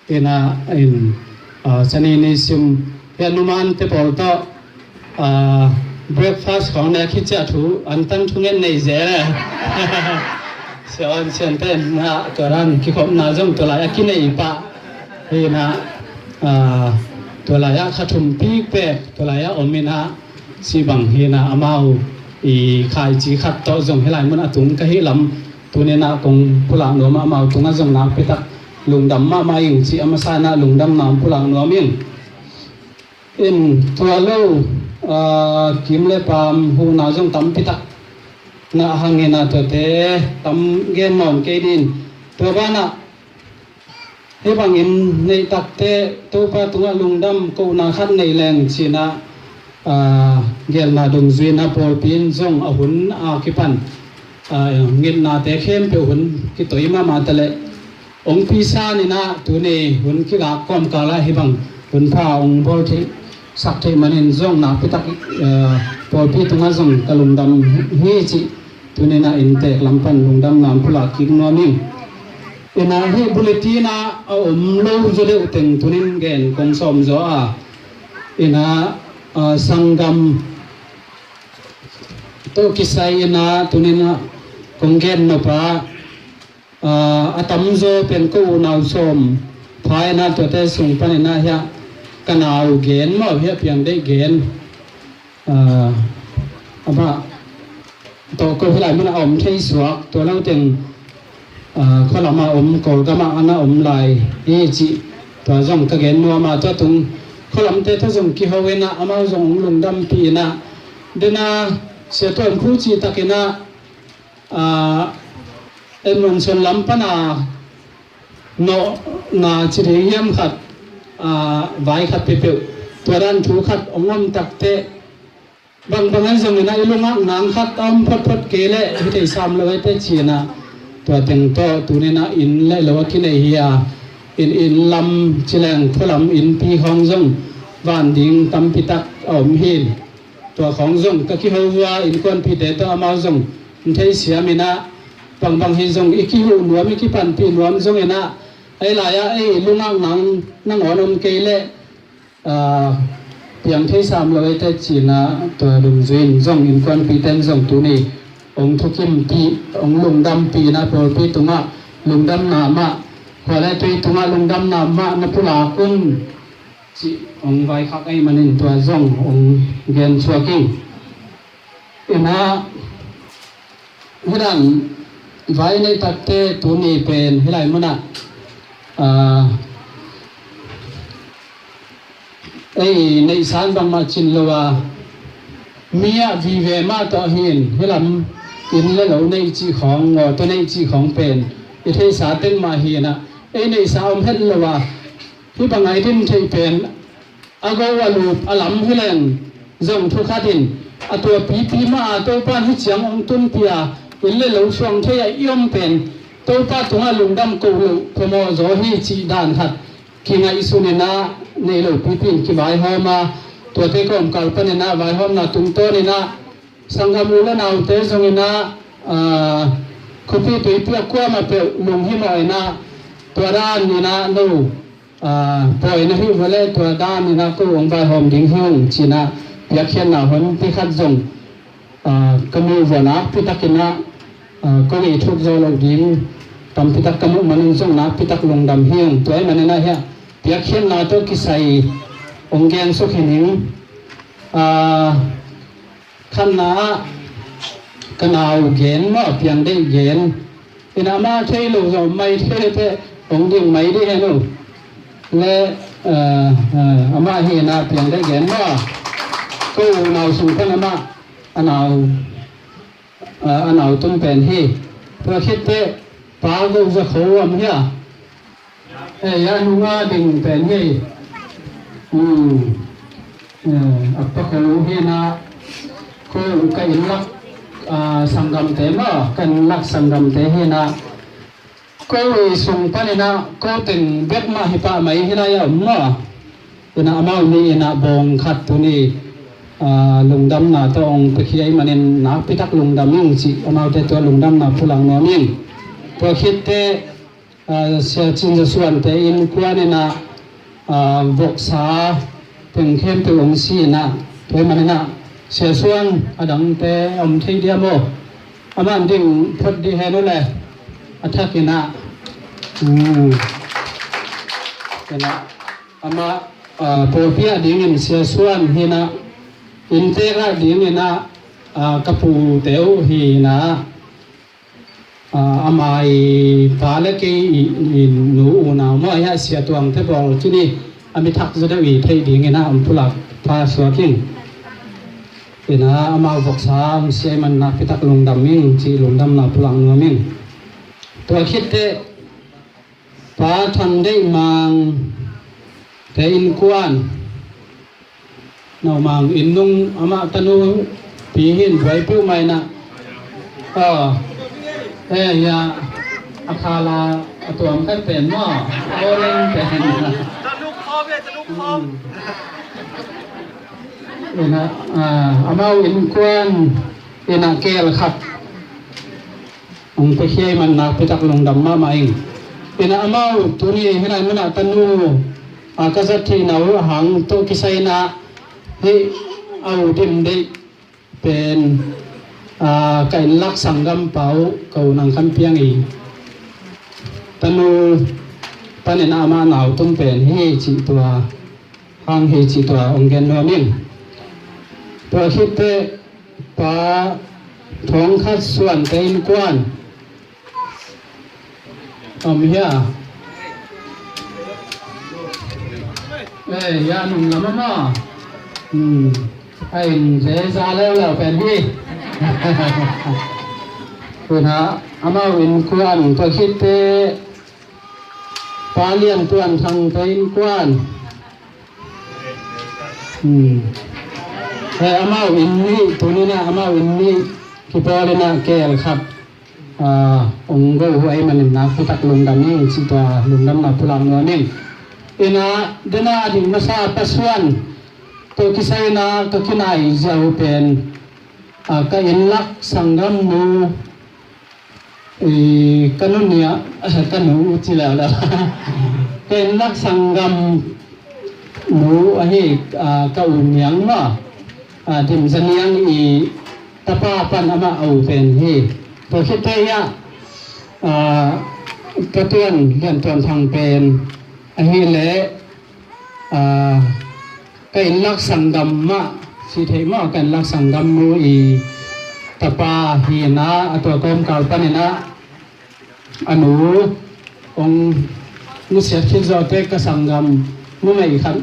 เป็นชนีนิสิมเพื่อนนุมันเตปอลต่อbreakfast ของเนคิดจะถูอันตั้งทุ่งเงินในเจนะเสียวันเสียนเต้นนะตัวนั้นคิดขบนาจงตัวลายกินในอีปะเห็นนะตัวลายขทุมปีกเป็ดตัวลายอมินะสีบังเห็นนะอามาอีขายจีขัดต่อจงให้หลายมันอตุงก็ให้ลำตัวนี้นะคงผู้หลังหนูมาตรงนั้นจงน้ำไปตักลุงดำมาอิงจีอามาซานะลุงดำน้ำผู้หลังหนูมิ่งอินตัวเล่ากิมเลปามหูนาจงตั้มพิทักนาหังเงินตัวเตตั้มเงินนอนเกดินตัวบ้านะให้บางเงินในตักเตตัวปะตัวลุงดำกูนาขัดในแรงชีนะเงินนาดงจีนาพอปีนจงอาหุนคิปันเงินนาเตเข้มเปหุ่นกิตัวมาตะเลองค์พิซานี่นะตัวนี้หุ่นกิลาก้อมกาลาให้บังหุ่นพาองค์บอลที่สักที่มันเห็นจงนะพิทักพอพิตุงาจงกลุงดำเฮจิตัวนี้นะอินเตกลำพันลุงดำน้ำพลากินนวมิ่งเอ็นะเฮบุลตีนะโลจุดเดียวเต็งตัวนี้เกณฑ์กองสมจ้าเอ็นะสังกัมตัวกิสัยนะตัวนี้นะกองเกณฑ์นปะอาตัมโจเป็นกู้นาวสมภายในตัวเตส่งไปนะฮะกันเอาเกณฑ์มาเพียบยังได้เกณฑ์ว่าตัวก็เวลามันอมใช้สวกตัวเราจึง ขลมาอมกอลกะมาอนาอมลายอีจิตัวจงกะเกนนัวมาตัวตุงขลมเตทจงกิฮเวนะอามาจงลุงดำปีนะเดนาเสียตัวผู้จีตะกินะเอ็นวันชนลำปนาโนนาจิเรียมขัดไว้ขัดเปวตัวด้านถูขัดองค์ตักเตบางงั้นจงนะอีลุงนางขัดอมพดเกลที่ได้ซ้ำเลยเตชีนะตัวเต็งโตตัวนี้นะอินและเลวกินเฮียอินลำชิลงพลำอินปีของจงบ้านดิงตำพิตักอมหินตัวของจงก็คิดว่าอินคนพิเดตัวมาจงมันใช้เสียมินะบางเฮจงอีกิหูหนวมอีกิปันปีหนวมจงเนะไอ้หลายไอ้ลุงนั่งอ่อนอมเกลเพียงที่สามเลยแต่จีนะตัวลุงจินจงอินคนปีเต็นจงตัวนี้องค์ทุกิมปีองค์ลุงดำปีนะโปรปีตุงะลุงดำนามะพอแล้วตุงะลุงดำนามะนับพุลากุนจีองค์ไว้ขักไอ้มันอินตัวจงองค์เกนชัวกิ้งอินะฮิรันไว้ในตัดเตตัวนี้เป็นฮิไรมันอะไอ้ในสารบางมาชินเลวามีอะวิเวมาต่อหินฮิรันอินแล้วในจีของตัวในจีของเป็นอิเทสาเต็งมาเฮีนะไอ้ในสาวเห็นเลวาที่บางไอ้ที่ที่เป็นอากาวลูปอลัมฮิเลนจงทุกขัดินตัวปีมาตัวป้านที่เสียงองตุนเปียอินแล้วช่วงที่ยอมเป็นตัวป้าตัวลุงดำกูพมโจฮีจีดานหัดคิงไอสุนินะในโลกปีกิไว้หอมาตัวเทกอมกัลปนินะไว้หอมนาตุงโตนินะสังฆมูลนาอุเตจงนะคุปีตัวเปียกว่ามาเปลุงหิมอยนะตัวด้านนี่นะนู่ปล่อยนะฮิวเลตัวด้านนี่นะก็องค์ไปหอมดิ้งหิ้งชีนะเปียกเขียนหนาหันที่ขัดจงก็มีวนะพิทักษ์นะก็มีทุกโจลดิ้งตำพิทักษ์กมุมันจงนะพิทักษ์ลงดำหิ้งตัวไอ้มันนี่นะเฮียเปียกเขียนหนาตัวกิไซองค์แกนสุขินิงขันนากันเอาเกณฑ์มาเพียงได้เกณฑ์เป็นอามาเที่ยวเราไม่เที่ยวแต่องค์ยิ่งไม่ได้เห็นหนูและอามาเห็นอาเพียงได้เกณฑ์มาก็เอาสุขอามาอันเอาต้นเป็นเฮเพื่อคิดแต่ปาก็จะเขาว่ามั้ยยานุงาดิ่งเป็นเฮอัปปะเขาเฮนะก็กันลักสังกัมเตมากันลักสังกัมเตเฮนะก็ส่งไปนะก็ถึงเบ็ดมาให้ป้าไม่ให้ได้ยังมั้งเป็นอามานี่นะบงขัดตัวนี้ลุงดำนะตัวองค์ตะเคียนมันนี่นะพิทักษ์ลุงดำยิ่งสิอามาแต่ตัวลุงดำนะผู้หลังน้อมิ่งตัวคิดแต่เสียจินจะส่วนแต่อินกว่านี่นะบกษาเป็นเข้มเป็นองค์สีนะตัวมันนี่นะเสียส่วนอดังแต่อมที่เดียโมอามันดิ่งพอดีเห็นนั่นแหละอัฐกินะเป็นละอามาโปรเปียดิ่งเสียส่วนเฮนะอินเตระดิ่งนะกระปูเตวเฮนะอามาพาเลกีหนูนาโมยเสียตัวเทบอลที่นี่อามิทักจะได้วีเทดิ่งนะอัมพุลักพาสวกิงเป็นอามาบอกสามเสียมันนักพิทักษ์ลงดำมิ่งจีลงดำนับพลังมิ่งตัวคิดเตะป้าทันได้มังแต่อินกวนนามังอินนุ่งอามาตนูปีหินไว้ปิ้วไม่นะยาอาคาลาตัวมันก็เป็นหม้อโอเล่นเป็นตะลุกคอมเลยตะลุกคอมนะอามาอินกวนอินาเกลขัดองค์ตะเคียนมันนักพิทักษ์ลงดำมาเองอินาอามาตัวนี้ให้ได้มันตันูก็จะที่หนาวหังตัวกิไซนะให้เอาดิมได้เป็นไก่ลักสังกัมเปาเก่านังคำเพียงอีตันูปนินามาหนาวต้องเป็นให้จีตัวหังให้จีตัวองค์แกนนัวมิ่งตัวคิดเตะปาท้องคัดส่วนเต็มกวน เฮียยาหนุ่มละมาไอ้เจ๊ซาแล้วเป็นพี่คุณฮะอามาวินกวนตัวคิดเตปาเลียนตัวทางไปกวนอามาวินนี่ตัวนี้นะอามาวินนี่ที่พอเลยนะแกลครับองค์ก็หัวไอ้มันนะผู้ตักลุงดำนี่สิตัวลุงดำมาpulangนวนิ่งina dena ding masa paswan to kisay na kakinay jaw pen ka inlak sanggam mo kanun niya kanu utila la ka inlak sanggam mo ahi ka unyang ma dim zaniyang i tapapan ama au pen hi to kitaya katuan lian tuan thang penอันนี้แหละกันลักสังกัมมะสิเทมะกันลักสังกัมมูอีตะปาหีนะตัวกรมกาลปนินะอนุองมุเสียคิดจอเตกสังกัมมุไม่ขัน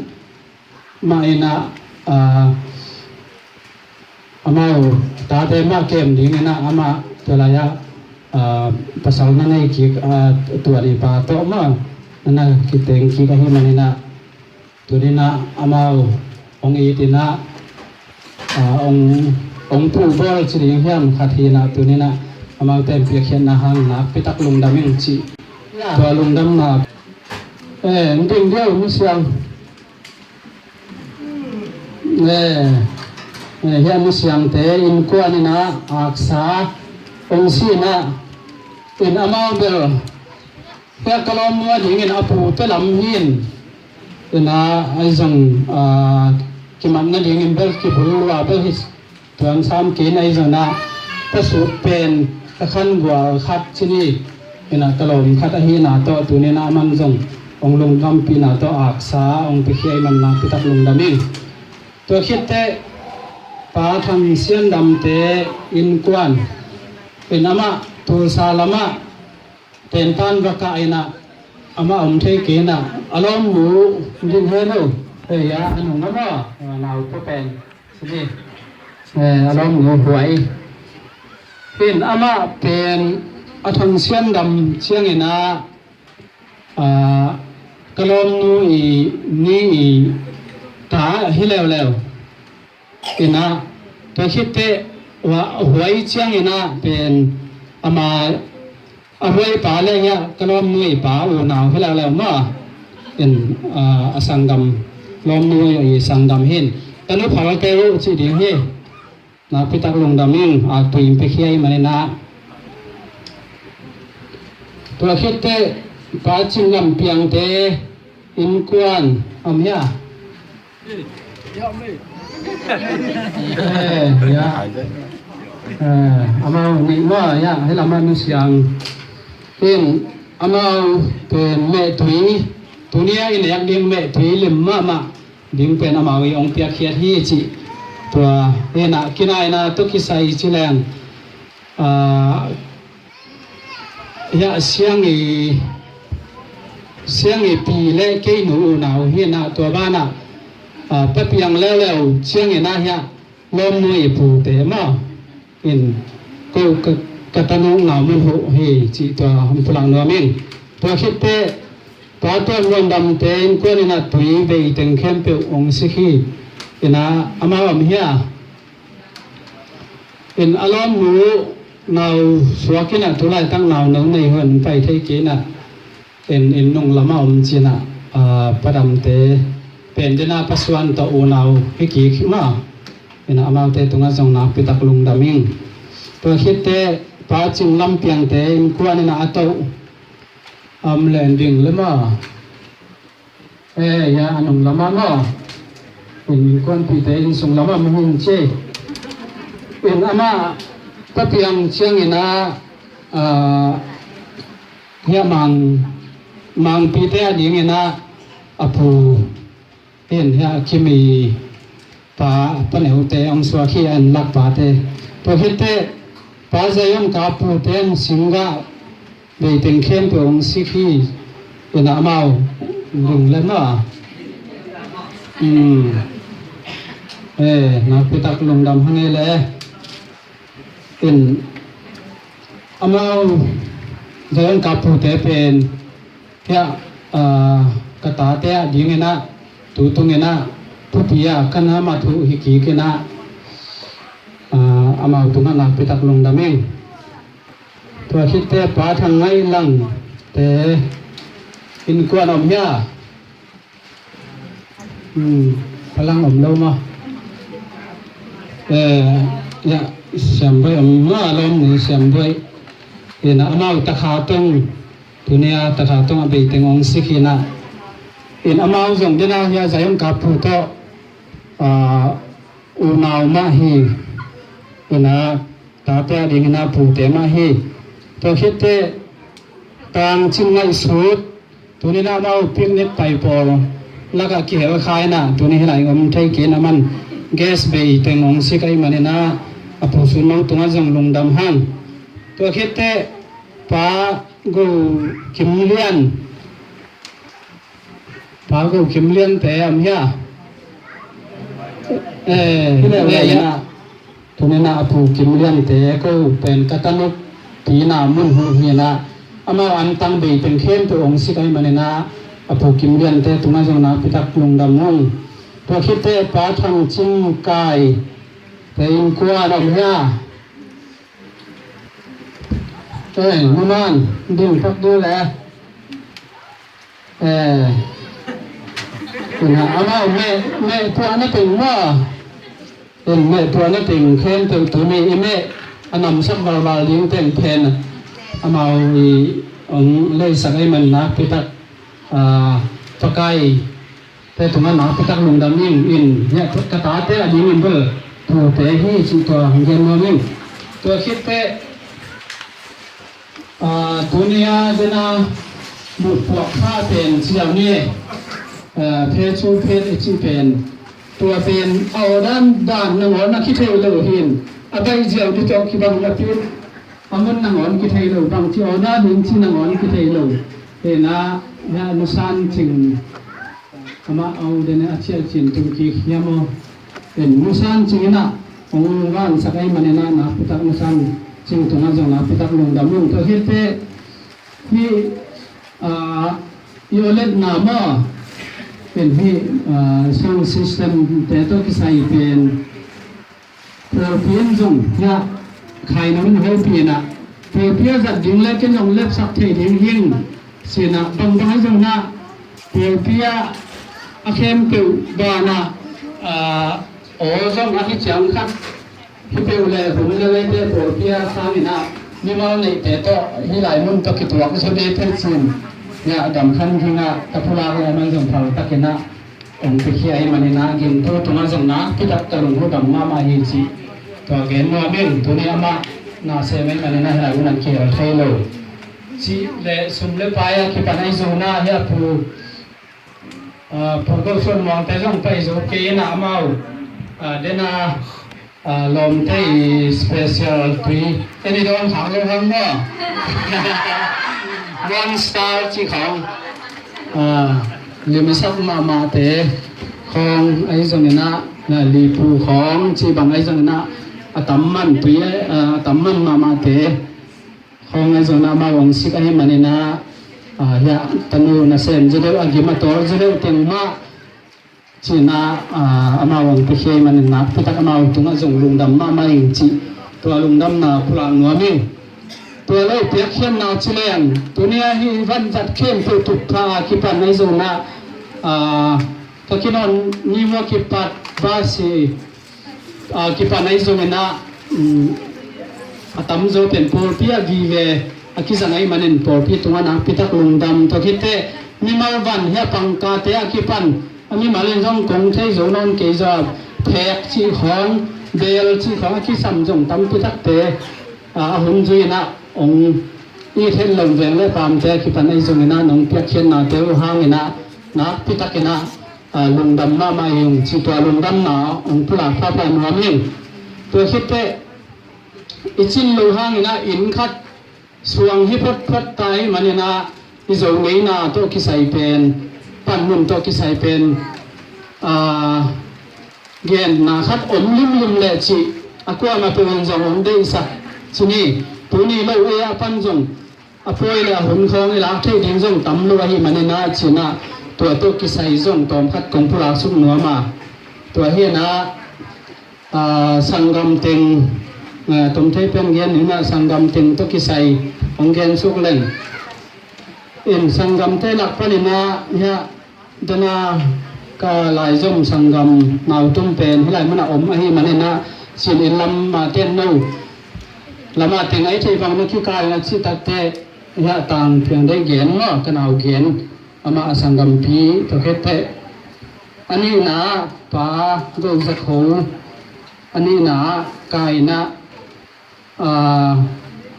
มาอินะอามาตาเตมาเกมดีนะอามาตัวระยะภาษานั่นไอ้คิดตัวนี้ปาโตมานั่นคิดถึงคิดกันให้มันนี่นะตัวนี้นะอามาองอีตินะองผู้บริสุทธิ์ยังเฮียมขัดทีนะตัวนี้นะอามาเต็มเปียกเขียนนะฮังนะไปตักลุงดำยังจีตัวลุงดำนะดึงเดียวมุเสียงเฮียมุเสียงเตอินกวนนี่นะอักษาองซีนะอินอามาเบลแค่กลมว่าอย่างเงี้ยอาปูเตลำหินนะไอ้จังกิมันนั่นอย่างเงี้ยเบลกิบุลว่าเบลฮิสตัวอันสามกินไอ้จังนะประสูติเป็นตะขันกว่าขัดที่นี่นะกลมขัดหินะตัวตัวนี้นะมันจังองลงกำปีนะตัวอักษาองไปเขียมันนะพิทักษ์ลงดำนิ่งตัวคิดเตะปาทำเสียนดำเตะอินกวนเป็นอามาตัวซาลามะเป็นท่านรักไอ้นะอามาเทกินะอารมณ์หมูดิ้งเฮโนยาอันนั้นก็เราก็เป็นสิอารมณ์หมูหวยเป็นอามาเป็นอัฐังเสียนดำเสียงไอ้นะกลมนูอีนี่ตาฮิเลวเลวไอ้นะตัวคิดเตว่าหวยเสียงไอ้นะเป็นอามาอาไว้ป่าเลยเนี่ยก็ล้อมนุ้ยป่าอูหนาวให้แล้วมาเป็นสังดำล้อมนุ้ยสังดำเห็นแต่นู้นพอเราเกลียวสิเดียวเฮนะพิทักษ์ลงดำมิ่งตุยไปเคียมาเลยนะตัวคิดเตป่าจิงลำเปียงเตอินกวนอมเฮียอามาหนิว่าเนี่ยให้เรามานุเสียงเป็นอามาเป็นแม่ถุยตัวนี้อินอยากเลี้ยงแม่ถุยเล่มมาดิ้งเป็นอามาวิองเปียเขียดที่จีตัวเอ็นะกินไอ้นะตุกิใส่จีแรงยาเสียงปีเล่เกยหนูหนาวเฮียนะตัวบ้านปะเปียงแล้วเสียงนะเฮียลมมือปูเตมาอินก็กตันงหนาวมันโหจีตัวพลังนัวมิงตัวคิดเตปาตัวรวมดำเตนก็นี่นะตุยไปถึงเข้มเปียวองสิขีอินะอามาอมเฮียอินอารมณ์มูหนาวสวกินะทุไลตั้งหนาวหนึ่งในหันไปเทกินะอินนงละมาอมจีนะประดำเตเป็นเดน่าปัสวันตัวอูหนาวให้กี่ขึ้นมาอินะอามาเตตรงนั้นส่งนักพิทักษ์ลุงดำมิงตัวคิดเตปาจิงลำเปียงเตอินกวนนี่นะอัตโตแลนดิ้งเลยมั้งยาอันนั้นละมั้งอ่ะอินกวนปีเตอินส่งละมั้งมันเช่อินอามาปะเปียงเชียงอินะเฮียมังปีเตอดิ้งอินะอภูเห็นเฮียคิมีปาปนเหวเตองสวาขีอันลักปาเตตัวคิดเตปาใจยมกาปูเตนสิงกา เบยเป็นเข้มตัวองค์สิขีเป็นอาเมาดึงแล้วเนาะนักพิทักษ์ลงดำให้ไงเลยเป็นอาเมาเดินกับผู้เตเป็นเที่ยกระตาเตะยิงเงินะตูตุงเงินะผู้พิยากันหามาถูหิกีเงินะอาเมาตุงนักพิทักษ์ลงดำเองตัวคิดเตะป้าทางไงลังแต่อินกวนอมยาพลังอมโลมาya sampai amma alam ni sampai ina amal takhatong dunia takhatong abai tengong sikina in amal jong dina ya zayon kapu to unaw ma hi ina tata dingina pu te ma hi to khite tang chingai sut tunina amal picnic pai por laga ki hewa khaina tuni hilai ngom thai ke naman gas bay tengong sikai manina apu sunmang tunga jong lungdam hang to khite pa go kimlian te amya ya tunina apu kimlian te ko pen katanuk tina mun hu hina ama antang bay pen khem to ong sikai manina apu kimlian te tunga jong na pitak lungdam hangตัวคิดเตะป้าทางจิ้งกายแต่อินกว่าดอกหญ้ามันดึงพักดูแลคุณฮะเอาแม่ตัวนั้นเป็นว่าเป็นแม่ตัวนั้นเป็นเคนตัวนี้แม่อันนำสักบาลเลี้ยงเต็มเพนเอามาเลยสักให้มันนะพิทักตะไคร้แต่ตรงนั้นนักพิทักษ์ลงดำยิ่งเนี่ยกระตาเตะยิงเบอร์ตัวเตะที่ชิตัวเงินยิ่งตัวคิดเตะตัวนี้จะน่าบุตรปลอกผ้าเป็นเสี่ยวนี่เพชรจีเป็นตัวเป็นเอาด้านนังหอนนักคิดให้เราเห็นอะไรเสี่ยวที่จะคิดบางอย่างที่อามันนังหอนคิดให้เราบางที่เอาด้านหนึ่งที่นังหอนคิดให้เราเห็นนะเนี่ยนุสันจึงama au dene achil chin tu ki khiamo en musan chingina ongan sakai manena na pitak musan ching tuna jong na pitak lung damung to hite hi yolet na ma en hi sound system te to ki sai pen propian jong ya khai na min ho pi na propia zat ding le ken jong lep sak the ding hing sina bang bang jong na propia akem pe bana ozong ahi chang khat hi pe le hum le pe propia samina ni mal nei te to hi lai mun to ki tuak so de pe chin ya dam khan hinga tapula le man jong phal takena ong pe khi ai manina gin to tuma jong na ki dak tarung ho dam ma hi chi to gen ma men to ni ama na se men manina ha unan ki al thailo chi le sum le pa ya ki panai zo na ya pu production mong te jong pai zo ke na mau dena lom te special tui any don thang lo hang mo one star chi khong lim sak ma te khong ai jong na li pu khong chi bang ai jong na atam man tui atam man ma te khong ai jong na ma wong sik ai manina ya tanu na sem jero agimator jero tengma china amawang pikhe man na pitak amaw tunga jong lungdam ma mai chi to lungdam na pulang nuami to lo pek khem na chilen tunia hi van jat khem tu tukha ki pan nei zo na to kinon ni mo ki pat ba si ki pan nei zo na atam zo pen por pia gi ve akisangai manen porpi tunga na pitak lungdam to kite mimal van he pangka te akipan ami malen jong kong thei zo non ke za phek chi khong bel chi khong ki sam jong tam pitak te hun jui na ong i then lom veng le pam te kipan ai jong na nong pek khen na te hang na pitak na lungdam ma yung chi to lungdam na ong pula pha pa nuam ning to kite ichin lo hang na in khat สวงฮิพดพดไตมันนี่นะอิโซเงนาโตกิไซเป็นปันมุนโตกิไซเป็นเกณฑ์นาคัดอมลิมเลจิอากว่ามาเป็นจงได้สักทีนี้ตัวนี้เราปันจงอภัยเลยหุ่นของเราที่ดิ้งจงตำรวจมันนี่นะจีน่าตัวโตกิไซจงตอมพัดของพระสุนนัวมาตัวเฮียนะสังกรรมเต็งตมเทเป็นเงี้ยนี่นะสังกรรมเต็งโตกิไซของเงี้ยสุกเล่นสังกรรมเทลักปนินะเนี่ยดนาก็ลายจมสังกรรมมาตุ้มเป็นให้ลายมันอมให้มันนี่นะสินลำมาเต้นนู่ลำมาเต็งไอ้ที่ฟังนักขี้กายนักชิตัดเตะเนี่ยต่างเพียงได้เงี้ยเนาะกันเอาเงี้ยอามาสังกรรมพีตัวเฮ็ดเตะอันนี้นะป่าโดนสักหูอันนี้นะกายนะ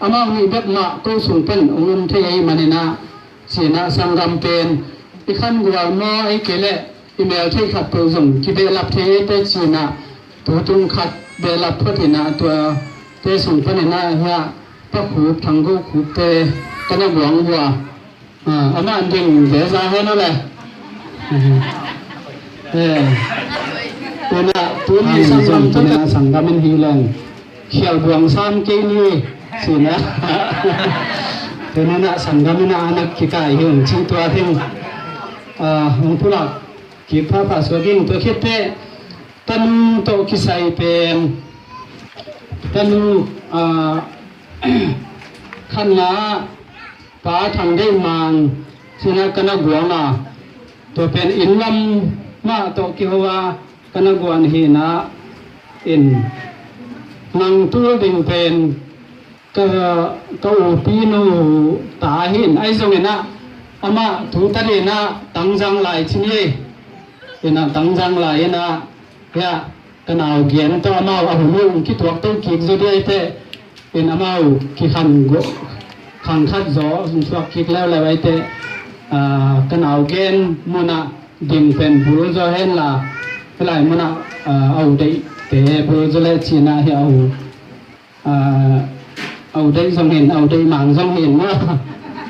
อามามีแบบมาก็สูงเป็นองค์ที่ไอ้มันนะเสียนะสังกรรมเป็นอีกขั้นกว่ามาไอ้เกล็ดอีเมลที่ขัดตัวส่งที่เบลับเทเตจีนะตัวตุงขัดเบลับพัฒนาตัวเตสูงเป็นนะเฮียพระขูทั้งกูขูเตกันหลวงหัวอามาอันดิ่งเดี๋ยวจะให้นั่นแหละตัวน่ะตัวนี้สังกรรมตัวน่ะสังกรรมมันฮีแลงเขียวดวงซ้ำเกนี่สินะตัวนั้นน่ะสังกรรมน่ะนักขี้กายเห็นชิงตัวทิ้งองค์ผู้หลักกีบพระผาสวกิ่งตัวคิดเตตันโตกิไซเป็นตันขันละป้าทางได้มังสินะกันนักบวงน่ะตัวเป็นอินลำมาโตกิฮวากันนักบวงเฮนะอินนังตัวดิ่งเป็นก็ปีนูตาหินไอ้ทรงนะอามาถูตะเลนะตั้งจังไหลที่นี่นะตั้งจังไหลนะเนี่ยกันเอาเกียนตัวอามาเอาหุ่นคิดตัวต้องคิดจะได้แต่เป็นอามาคิดขันคัดจ่อสวกคิดแล้วไว้แต่กันเอาเกียนมันนะดิ่งเป็นบุรุษเห็นละอะไรมันนะเอาได้แต่บุรุษเลยชีนะเฮาเอาได้ทรงเห็นเอาได้หมางทรงเห็นว่า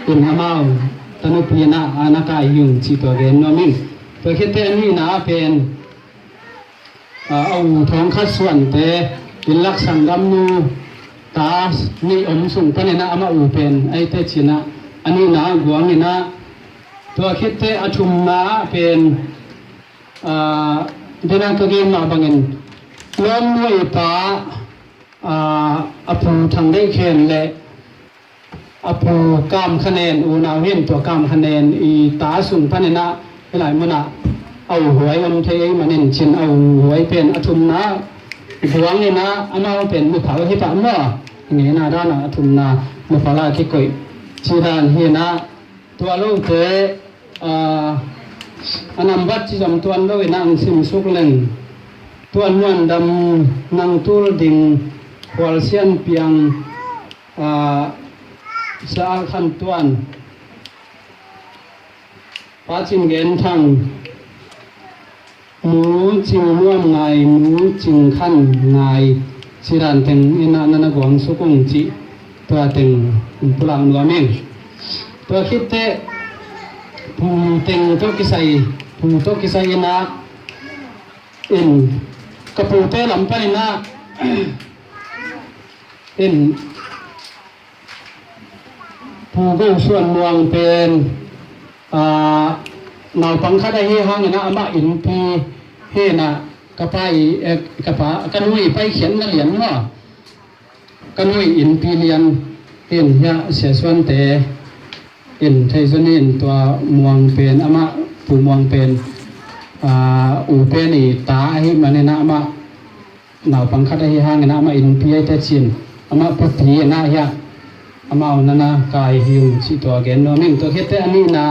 เป็นอามาตนุพีนะอานากายยุงชีตัวเกนนมินตัวคิดแต่นี่นะเป็นเอาท้องคัดส่วนแต่เป็นลักษณะดำนูตานี่อมสุงปะเนี่ยนะอามาอูเป็นไอเตชินะอันนี้นะหวงนี่นะตัวคิดแต่อชุมนะเป็นเดินกระเกมมาบางเงินล้มด้วยปาอภูทางได้เขียนและอภูกามคะแนนอูนาเห็นตัวกามคะแนนอีตาสุนพะเนนะหลายมันเอาหวยมันเทมันเน้นชินเอาหวยเป็นอทุมนะหวงนี่นะอามาเป็นมุขาวที่ปะมั่วอย่างนี้นะด้านอทุมนะมุขาวลาคิกอยชีดานเฮนะตัวลูกเตอันนั้นวัดที่จำตัวลูกนั่งซิมสุกเล่นตัวม้วนดำนั่งตูรดิ่งควอลเซียนเปียงสาขันตวนปาจิงเกนทังหมูจิงร่วมไงหมูจิงขันไงสิรันเต็งอินานันกวงสุกุงจิตัวเต็งพลังนัวมิงตัวคิดเตผู้เต็งตัวกิไซผู้ตัวกิไซนะอินกระปูเตลำไปนะอินผู้ก็ส่วนเมืองเป็นนาวปังคัดได้ให้ห้องนะอามาอินพีเฮนะกระไปกระปะกันนุยไปเขียนนักเรียนว่ากันนุยอินพีเรียนเห็นยะเสียส่วนแต่เห็นไทยส่วนนี้ตัวเมืองเป็นอามาผู้เมืองเป็นอูเป็นอีตาให้มันนะอามาหนาวปังคัดได้ให้ห้องนะอามาอินพีให้แต่ชินอามาพุทธีนะเฮียอามาอุนนะกายหิวสิตัวเกนโนมิงตัวเฮ็ดแต่อันนี้นะ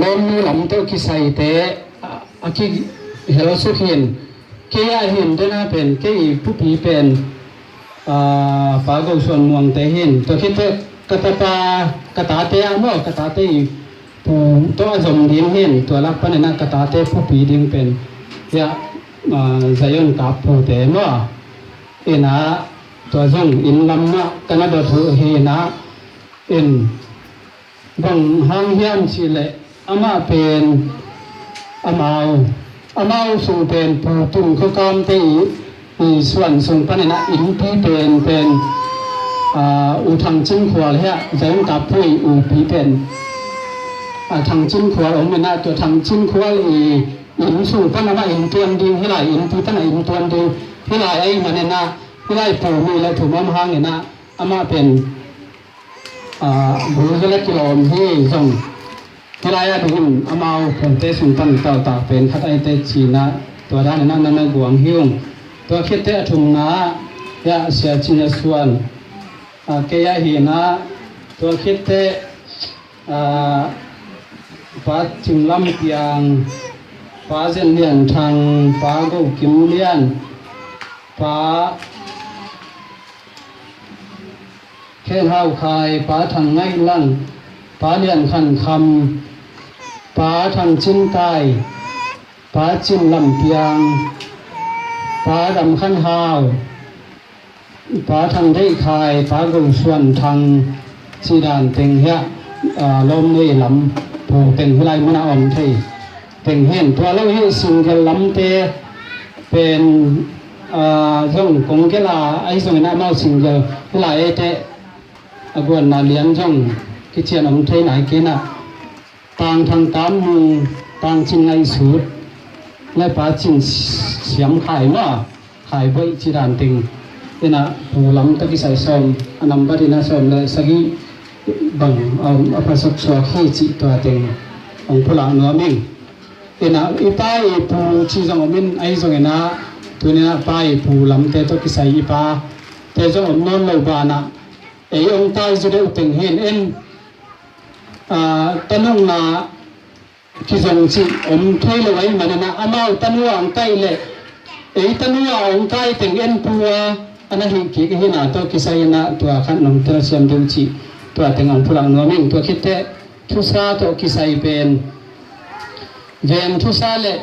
ล้มหลำตัวกิไซเตอากิเฮลสุขินเกียเห็นด้วยนะเป็นเกียผู้ผีเป็นปากส่วนเมืองเตเห็นตัวเฮ็ดแต่กตาเตอะมั่วกตาเตผู้ตัวสมดินเห็นตัวรักปะเนี่ยนะกตาเตผู้ผีดิงเป็นยะใจยนกับผู้เตมั่วเอ็นะ ตัวซ่งอินลำนะกันดถือเฮนะอินบังหางเฮียนสิเลอามาเป็นอามาวส่งเป็นปูตุงเขากอมตีมีส่วนส่งปนนะอินที่เป็นอุทังจิ้นขวาเลยฮะใจมันกับผู้อุปีเป็นทางจิ้นขวาองค์เป็นตัวทางจิ้นขวาอินส่งปนนะอินตัวดีให้ไหลอินที่ตั้งอินตัวดีให้ไหลไอ้มันเนี่ยนะให้ไหลปูมีแล้วถูกมันหางเนี่ยนะอามาเป็นบุรุษเล็กกิโลที่ส่งที่ไรอะถึงอามาเป็นเตสุนปันต่อตาเป็นขัดไอเตจีนะตัวด้านนั้นนั่นกวางหิ้วตัวคิดเตะถุงนะยาเสียจีนส่วนเกียหินะตัวคิดเตะป้าจิมลำเปียงป้าเส้นเลียนทางป้าก็กิมเลียนป้าแค่ห้าวคายป้าทางไงลั่งป้าเลียนขันคำป้าทางจิ้นใต้ป้าจิ้นลำเปียงป้าดำขันห้าวป้าทางได้คายป้ากุส่วนทางสีดานเต็งเฮียลมเลยลำผูเต็งวิไลมนาอมไทยเต็งเห็นตัวเราเห็นสิ่งเกลำเตเป็นส่งกงเกลาไอ้ส่งน้าเมาสิ่งเกลวิไลเตกวนนาเลี้ยงช่องกิจการของไทยไหนเกน่ะต่างทางตามมือต่างจินในสูตรและป้าจินเสียมขายว่าขายไว้จีดานติงนี่นะผู้ล้ำตะกี้ใส่ซอมอันนั้นบัดนี้นะซอมเลยสักบังเอาประสบสวขี้จิตัวติงของผู้หลังเนื้อมิ่งนี่นะอีป้ายผู้ชีจังอมินไอ้ส่งนะตัวนี้นะป้ายผู้ล้ำเตตะกี้ใส่อีป้าเตจังอมนนเลวบานะไอ้องค์ใต้จะได้อุติงเห็นเอ็นตะนุ่งนาคิดงสิอมถ้วยเลยไว้มันนะอามาตะนุ่งองค์ใต้เลยไอ้ตะนุ่งองค์ใต้ติงเอ็นปัวอันนั้นหิกิหินาตัวกิสัยนะตัวขันนมตัวเสียมดูจิตัวติงองผู้หลังนัวมิ่งตัวคิดเตทุสาตัวกิสัยเป็นเวนทุสาเลย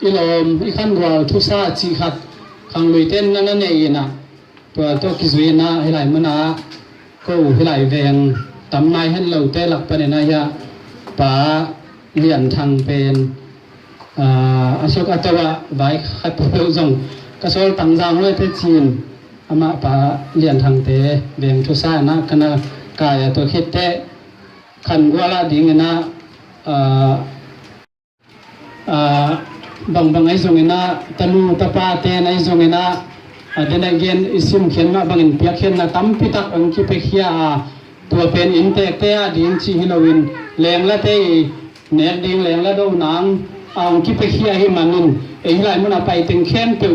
อิลมอีขันรัวทุสาจีขัดขังลุยเต้นนั่นเองนะตัวกิสุยนะให้ไหลมันนะก็ให้ไหลแวงตำนายให้เราเตะหลักไปในนายะป้าเลียนทางเป็นอโศกอัตวะไว้ขัดตัวส่งกระโซลตังจางเลยเตจีนอามาป้าเลียนทางเตะแวงทุสานะคณะกายตัวคิดเตะขันกัวละดิ่งนะบางไอ้ส่งนะตะลูตะปาเตนไอ้ส่งนะเดนเกนอิสิมเขียนมาบางอินเปียเขียนนะตั้มพิทักอังคิเปเขียตัวเป็นอินเตกเตะดิ่งชีฮิโลวินแรงละเตะเนดิ่งแรงละดูหนังอังคิเปเขียให้มันนินไอ้ไรมันไปถึงเขียนเปียว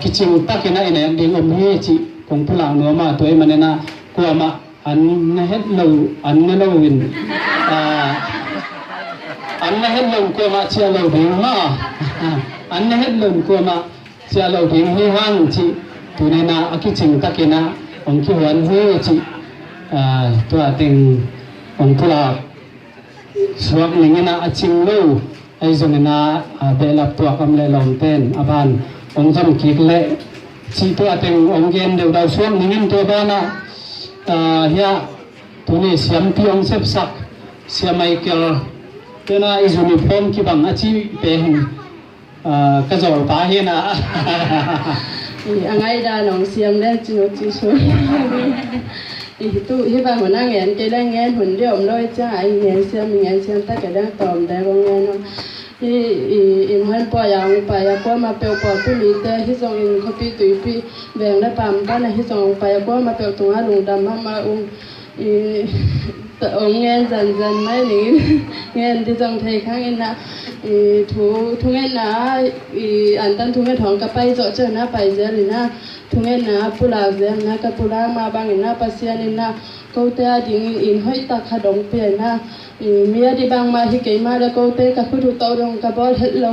กิจิงตักนะไอ้เนดิ่งอมเฮจิของพลังนัวมาตัวไอ้มันนะกลัวมาอันนั้นเฮ็ดเราอันนั้นเราวินอันนั้นเฮ็ดเรากลัวมาเชื่อเราดิ่งมาอันนั้นเฮ็ดเรากลัวมาเจ้าเราเห็นให้ห้างจีตัวนี้นะอากิจิงตะกินะองค์ที่วันเฮจีตัวติงองค์พลาสวมหนึ่งนะอาจิงลูไอ้ส่วนนะเบลับตัวกำเลยลองเต้นอาบานองค์จำกิกเละจีตัวติงองค์เย็นเดี๋ยวเราสวมหนึ่งตัวบ้านะเฮียตัวนี้เสียมพี่องค์เซฟสักเสียมไมเคิลตัวน่ะอิจูนิฟอร์มที่บังอาชีเป็นกระโจนป้าเห็นนะอังไงดาหนองเสียมได้จิโนจิชวนอีตู้ที่บ้านหัวหน้าเงี้ยจะได้เงี้ยหุ่นเดียวมันด้วยจ้าไอเงี้ยเสียมตั้งแต่ได้ตอมได้บางเงี้ยเนาะที่อินหันปอยางไปก็มาเปียวปอตุลีแต่ที่ส่งอินเขาปีตุยปีแบ่งได้ปั๊มบ้านในที่ส่งไปก็มาเปียวตัวลุงดำมาแต่องเงี้ยจันไม่หนีเงี้ยที่ส่งไทยข้างอินนะทุเงี้ยนะอันตันทุเงี้ยท้องกับไปเจาะนะไปเจอเลยนะทุเงี้ยนะปุลาเจมนะกับปุลามาบางอินนะปัสยานินะก็เตะดิ่งอินห้อยตาขดงเปลี่ยนนะเมียที่บางมาที่เกี่ยมาแล้วก็เตะกับผู้ถูกโตดงกับบอลเฮ็ดเรา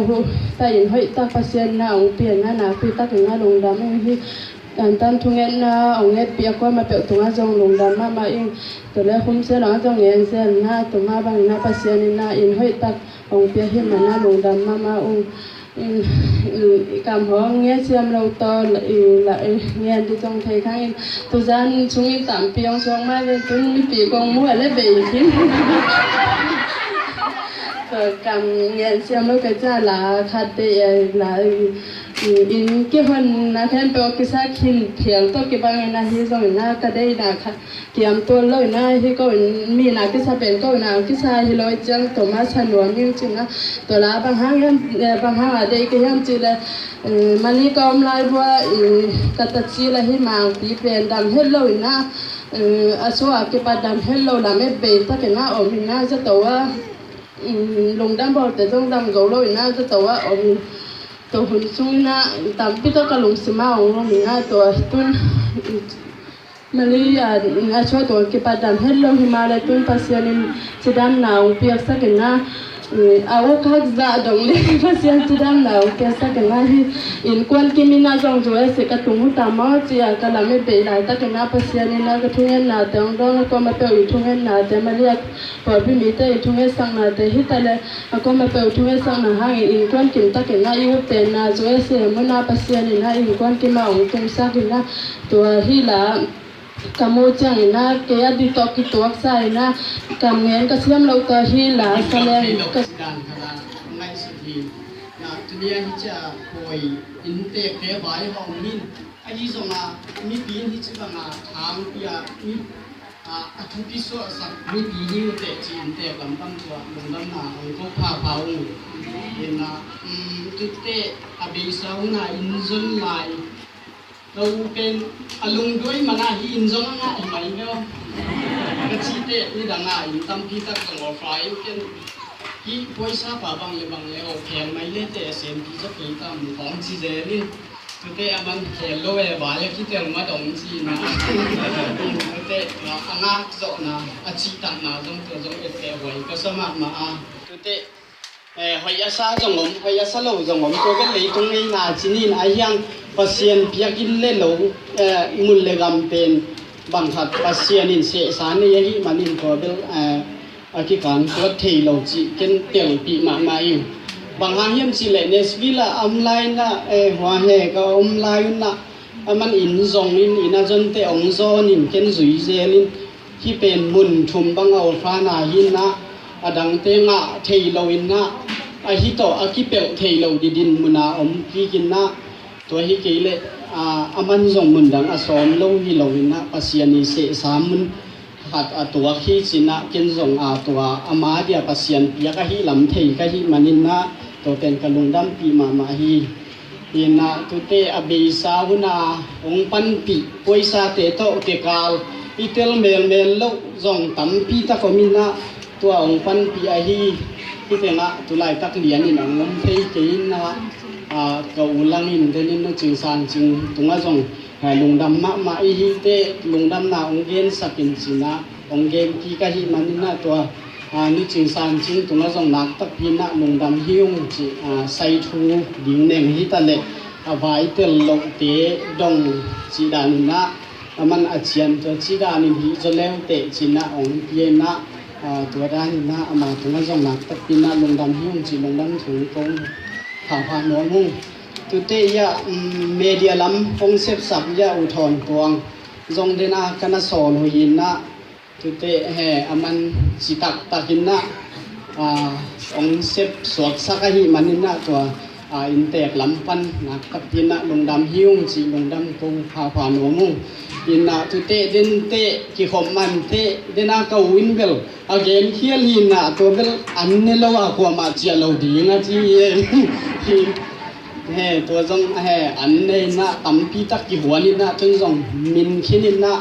แต่อินห้อยตาปัสยานะองเปลี่ยนนะปีตาถึงนะลงดำไม่ที่อันตันทุเงี้ยนะองเงี้ยเปียกว่ามาเปียกตัวจงลงดำมาเองตัวแรกคุ้มเสียหลังจงเงี้ยเสียนะตัวมาบางอินนะปัสยานินะอินห้อยตาองเปียกให้มันนะลงดำมาอง cảm hứng nghe xem lâu to lại nghe đi trong thầy khang tôi gian chúng tạm piong xuống mai bên tôi bị con mua lấy bị chứ rồi cảm nghe xem lâu cái cha là khát để là in cái phần na thêm bao cái xác hin thiểu tôi cái bằng na hi rồi na cái đây là kiam tôi lời na hi có mi na cái sa bên có na cái sa hi lời chẳng tôi mà san luận như chứ na tôi là bằng hàng ở đây cái hàng chỉ là mani com lai qua cái tất chỉ là hi mang tí bên đam hết lời na số cái bắt đam hết lời là mấy bể ta cái na ở mình na rất tổ lùng đam bao để trong đam gấu lời na rất tổ ởตัวหุ่นซุงนะตามพี่ตัวกะลุงสิมาองค์มีนะตัวตุนมาลีอาช่วยตัวเก็บปัดดันเฮ็ดลงหิมาเลยตุนปัสยานิสิดามหนาวเปียกสักกันนะเอาคักซะดงเลยปัสยาสิดามหนาวเปียกสักกันนะอินควนกิมินาจงจวยสิกะตุงตามอจิอะกะละไม่เปหลายตะกันนะปัสยานินะกะทุเงนาเตงดงก็มาเปอยู่ทุเงนาเตมาเรียกปอพี่มีเตทุเงสังนาเตฮิตะเลยก็มาเปทุเงสังนาหางอินควนกิมตะกันนะอยู่เตนาจวยสิมุนาปัสยานินะอินควนกิมาองตุงสักนะตัวฮิลาkamu chang na ke adi to ki tok sai na kamen ka siam lo ta hi la salen ka dan khala ngai sathi na tunia hi cha koi inte ke bai hong min aji zonga mi pin hi cha nga thang pia mi a thu pi so sa mi pi hi te chi inte lam tam so lum lam na ong ko pha pha ong in na tu te abi sa na in zon lai đâu bên alung đuôi mà na hin giống ngã mày nhau cái chi tệ như đằng ngã in tâm khi ta còn ở phải cái khi quay xa bà bằng lệ ở thèm mày lên tệ xem khi rất kỳ tâm phóng chi dễ đi cái tệ anh thèm lâu về bà lấy khi tiền mà đồng chi mà cái tệ là anh ngã rộ na anh chi tặng na giống cái tệ vậy có sao mà cái tệ hỏi asa giống ông hỏi asa lâu giống ông tôi cái lấy tung ấy là chỉ nhìn ai yang pasien piakin le lo mun le gam pen bang hat pasien in se san ni hi manin ko bel aki kan ko thei lo chi ken tel pi ma yu bang ha hiam chi le nesvila online na hwa he ka online na man in zong in a jon te ong zo nin ken zui zelin hi pen mun thum bang au fa na hin na adang te nga thei lo in na a hi to aki pe thei lo di din muna om ki kin naตัวฮิกิเลอามันส่งมุนดังอสอมโลหิโลวินะปัสยานิเสสามุนหัดตัวขี้สินะเกินส่งตัวอามาเดียปัสยันยากะฮิลำเทยกะฮิมันินะตัวเป็นกะลุงดัมปีมาฮียินะตุเตอเบสาวุนาองปันปีป่วยซาเตโตเตกาลอิเตลเมลโลส่งตัมปีตะกมินะตัวองปันปีอาฮีที่เตงะตุไลตักเลียนนี่นะงมเทยกินนะก็อุลังอินเดนินจึงสานจึงตรงนั้นส่งลุงดำมาอีฮิเตลุงดำนาองเกนสักินสินะองเกนที่กะฮิมันนะตัวนี่จึงสานจึงตรงนั้นส่งนักตะพินะลุงดำหิ้วจิไซทูดิ่งเน่งฮิตะเลไว้เตลลงเตดงจิดานินะมันอาเจียนตัวจิดานิฮิจะแล้วเตจินะองเยนะตัวด้านนะมาตรงนั้นส่งนักตะพินะลุงดำหิ้วจิลุงดำถูกตรงผ่าหนวงมุ่งตุเตยะเมเดียลัมฟงเซฟสับยะอุทอนกวงจงเดนาคณะสอนหุยินนะตุเตแห่อมันสิตักตักินนะองเซฟสวกสักหิมันนะตัวอินเตกลำปันนักตักกินนะลงดำหิ้วจีลงดำกงผ่าหนวงมุ่งยินนะตุเตเดนเตกิขมมันเตเดนากาวินเบลอาเกนเคียลินนะตัวเบลอันเนลวะกว่ามาเจียเราดีนะจีตัวจงอันเนนะตั้มปีตักกี่หัวนี่นะจงจงมินขี้นี่นะ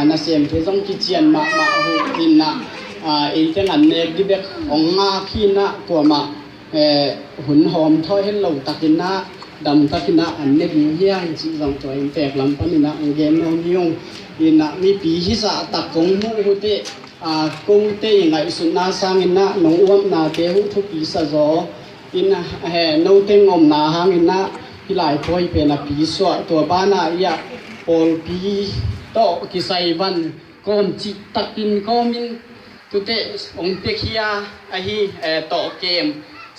น่าเสียมตัวจงกิเจียนมาหูนี่นะเอเจนอันเนกดิเบกองงาขี้นะกว่ามาหุ่นหอมทอดให้เราตักินนะดำตักินนะอันเนกเฮียงจีจงตัวเองแตกลำพันนี่นะเกมน้องยงนี่นะมีปีฮิสะตักกงมูหุเตกงเตยังไงสุนาสังอินนะน้องอ้วมนาเตหุทุกีสะจออินนะโนเตงอมนาหางอินนะที่หลายพอยเป็นปีสวตัวบ้านอยากปอลปีโตกิไซวันกอมจิตักกินกอมินตุเตองเตคียฮีโตเกม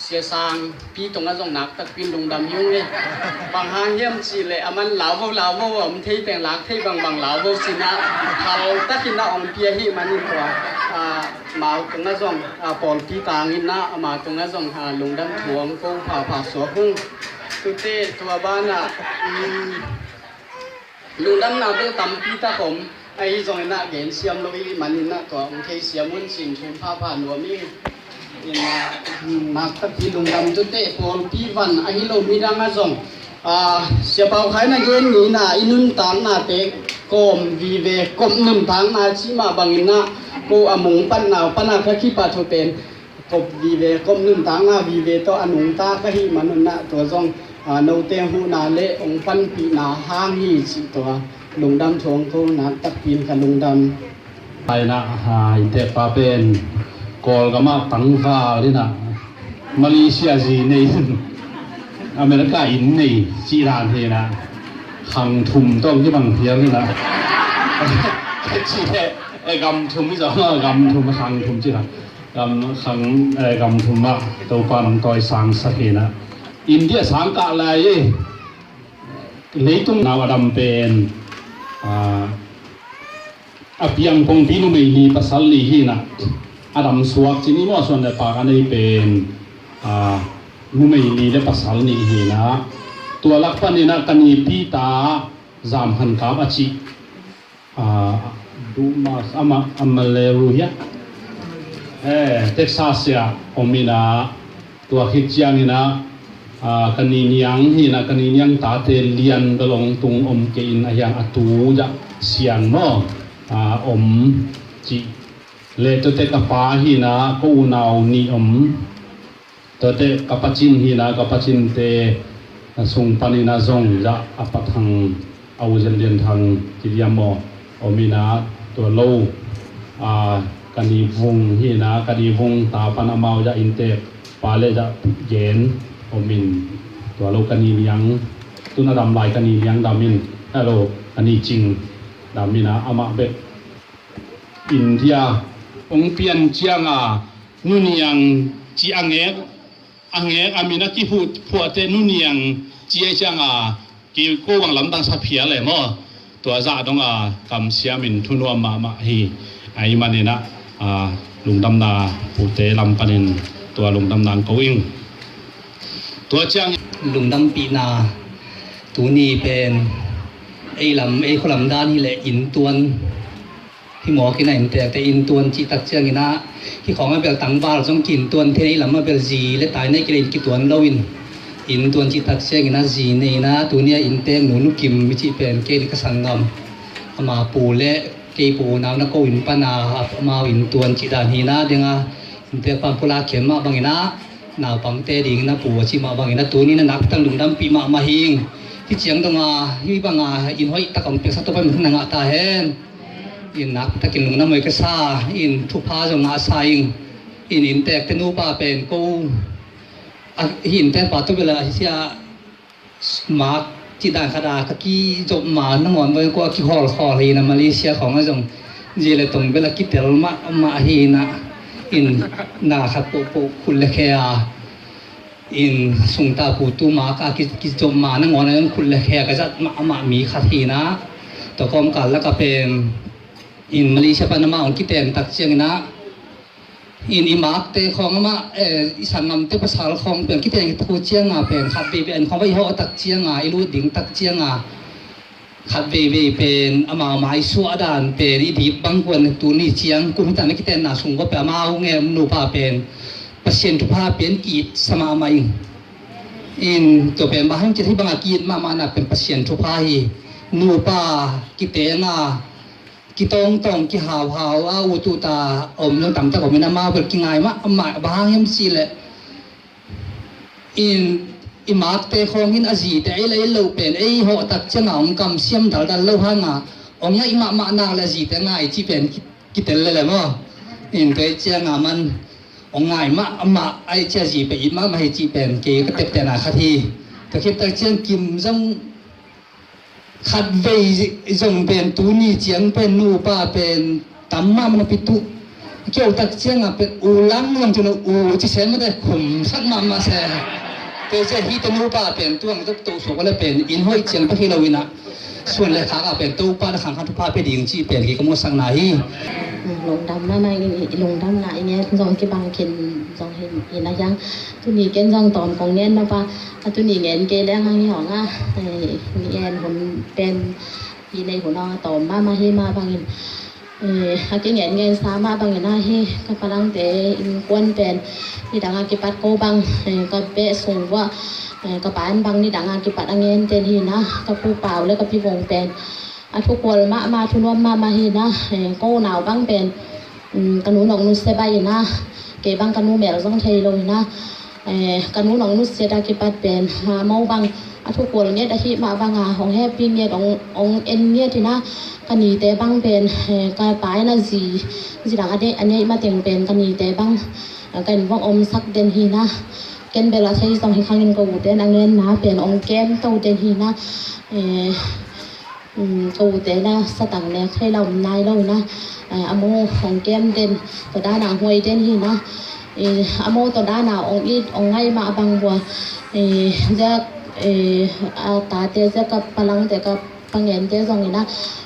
เสียสางพี่ตรงนั้นหนักตะกินลงดำยุ่งเลยบางหางเยี่ยมจีเลยมันเหลามันเทแต่งหลักเทบางเหลาสินะเขาตะกินน่ะองเปียฮีมันนี่ตัวมาตรงนั้นส่งปอลพี่ตางอินนะมาตรงนั้นส่งลงดำถ่วงกูผ่าสวพึ่งตุเตตัวบ้านน่ะลงดำน่ะเป็นตำพี่ตาผมไอ้ส่งน่ะเห็นเสียมลอยมันนี่น่ะตัวองเทเสียมุนสินชุนผ่าหนัวมีนักตะกี้ลงดำจุดเตะปอลปีวันไอ้โลมีดังอาส่งเสียเปล่าใครน่ะเย็นนี่น่ะอินุนตางน่ะเตะกอมวีเวกอมนึ่งทางน่ะชิมาบังอินน่ะกูอมุงปันน่ะปันน่ะแค่ขี้ปาโทเป็นกบวีเวกอมนึ่งทางน่ะวีเวตัวอนุงตาก็หิมันน่ะตัวส่งโนเตงหูน่ะเละองปันปีน่ะห้างฮีสิตัวลงดำทวงกูนักตะกี้กับลงดำ ไปนะหายแต่ปาเป็นกอลก็มาตังฟ้าดินะมาเลเซียจีในอเมริกาอินในจีรานเทนะขังทุมต้องที่บางเพียงนี่นะจีเอกำทุมที่สองกำทุมขังทุมจีนะกำขังกำทุมมาตัวความต่อยสังสเกนะอินเดียสังกะอะไรเลยตุ้งนาวดำเป็นapiang pong pinu may li pasal li hina adam suak chini mo son le pa kanai pen nu mai li le pasal ni hina tua lakpan ni na kani pita zam han ka achi du mas ama amaleru ya Texas ya omina tua hichiang ina kani niang hina kani niang ta te lian dolong tung om ke in ayang atu ja siang mo om chi le to te kapa hi na ko unau ni to te kapachin hi na kapachin te sung panina zong ja apathang auzel lian thang kiliamo omina to lo kani vung hi na kani vung ta panamau ja inte pale ja yen omin to lo kani yang tuna dam lai kani yang damin hello kani ching damina ama be India ong pian chianga nuniang chi angek amina ki hu te nuniang chi chianga ki ko wang lam dang sa phia le mo to za dong kam siamin thunwa ma hi ai manina lungdam na pu te lam panin to lungdam nang ko ing to chiang lungdam pi na tu ni pen ai lam ai kholam dan hi le in tuanที่หมอกินไหนแต่อินตวนจิตักเชียงนะที่ของมาเบลตังบาลต้องกินตวนเทนี้ลำมาเบลจีและตายในกินกิตวนเราอินตวนจิตักเชียงนะจีนี่นะตัวเนี้ยอินเตงหนุกิมวิจิเป็นเกลิกสังกรรมมาปูและเกปูน้ำนักโกอินปนามาอินตวนจิดานฮีนะเดียงอินเตปัมพุลาเข็มมาบางนะนาปังเตดิงนะปูชิมาบางนะตัวนี้นะนักตั้งลุงดำปีมาหิงที่เชียงตรงที่บางอินห้อยตะกำเปียกสัตว์ไปมันนางตาเห็นอินนักตะกินลงน้ำมันก็ซาอินทุพาจงอาศัยอินแตกเตนูปาเป็นกูอินแตกปาตุเวลาเสียมาจิดานคดากะกี้จบมาน้ำมันไปกว่ากี่ฮอลเลยนะมาเลเซียของเราจงเจริญตรงเวลาคิดเตลมาฮีนะอินนาขัดโปคุณเลเคียอินสุงตาปูตูมากากิจบมาน้ำมันคุณเลเคียก็จะมามีขัดฮีนะต่อความกันแล้วก็เป็นอินมาเลเซียปานามาองคิดเต็มตักเชียงนะอินอิมากเตของมาอิสันนำเตภาษาของเป็นคิดเต็มทูเชียงเป็นขัดเบเป็นของวิโฮตักเชียงอิรูดิ่งตักเชียงขัดเบเป็นอามาไม้สัวดานเป็นอีดีบางคนตัวนี้เชียงกุมิตาไม่คิดเต็มน่าสงก็เป็นอามาเงี้ยนูปาเป็นเปอร์เซ็นต์ทุพาเป็นกีดสมาไม่อินตัวเป็นบางจะที่บางกีดมาน่ะเป็นเปอร์เซ็นต์ทุพาฮีนูปาคิดเต็มกิตองกิหาวอุตุตาอมเรื่องต่ำตะกมินามาเปิดกิงไงมะหมายบางยังสิแหละอิมาเตของหินอาจีแต่ไอ้เลยเราเป็นไอ้หัวตักเชียงอ่างกำเสียมดัลดัลเล่าหาองยังอิมานาละจีแต่ง่ายที่เป็นกิเตลเลยมั้งเกยเชียงมันองง่ายมาไอ้เชียจีเป็นอิมาให้จีเป็นเกยก็เต็มแต่นาคดีแต่คิดแต่เชียงกิมจังขัดเวจงเป็นตูนี่เจียงเป็นนูป้าเป็นตัมมามันปิตุ เกี่ยวตักเชียงอ่ะเป็นอูลังยังจุนอูที่เชนไม่ได้ขุมสักมาเสแต่เจ้าที่ตัวนู้ป้าเป็นตัวมันตัวสูงก็เลยเป็นอินห้อยเชียงพระที่เราวินะส่วนเลขาก็เป็นตัวป้าขังขันทุพาเป็นดิ่งจีเป็นกี่กมุสังไหนลงดำมาลงดำหลายเนี่ยจองกี่บางเข็นจองเห็นนะยังตุนีเกนจองตอนของเงี้ยนะป้าตุนีเงี้ยเกล้งหางหองอ่ะมีแอนผมเป็นปีในหัวนอตอมมาให้มาบางอากิเงี้ยเงี้ยสามารถบางอย่างนะให้ก็พลังแต่กวนเป็นที่ดังอากิปัดโกบางก็เปะส่งว่าก็ปานบางนี่ดังอากิปัดอังเงี้ยเต็นหินะก็ผู้เปล่าแล้วก็พี่วงเป็นทุกคนมาทุนวมมาเห็นนะก็หนาวบ้างเป็นกันหนูหนองนุสเซบายนะเก็บบางกันหนูแมวต้องเทเลยนะกันหนูหนองนุสเซดากิปัดเป็นหาเมาบางทุกคนเนี่ยได้ที่มาบางของแฮปปี้เนี่ยของเอ็นเนี่ยที่นะกันนี่แต่บางเป็นกายปลายนะจีดังอันนี้มาเต็มเป็นกันนี่แต่บางกันว่างอมสักเดนฮีนะเกนเบลาใช้ต้องให้ข้างเงินกูเดนอังเงินนะเป็นองแก้มเต้าเดนฮีนะกูแต่นะสตังเนี่ยให้เรานายเรานะอโมของแก้มเด่นตัวด้านหน้าหวยเด่นหินะอโมตัวด้านหน้าองอีองไงมาบางบัวจะตาเตะจะกับพลังแต่กับปังเงินเตะส่งนี่นะ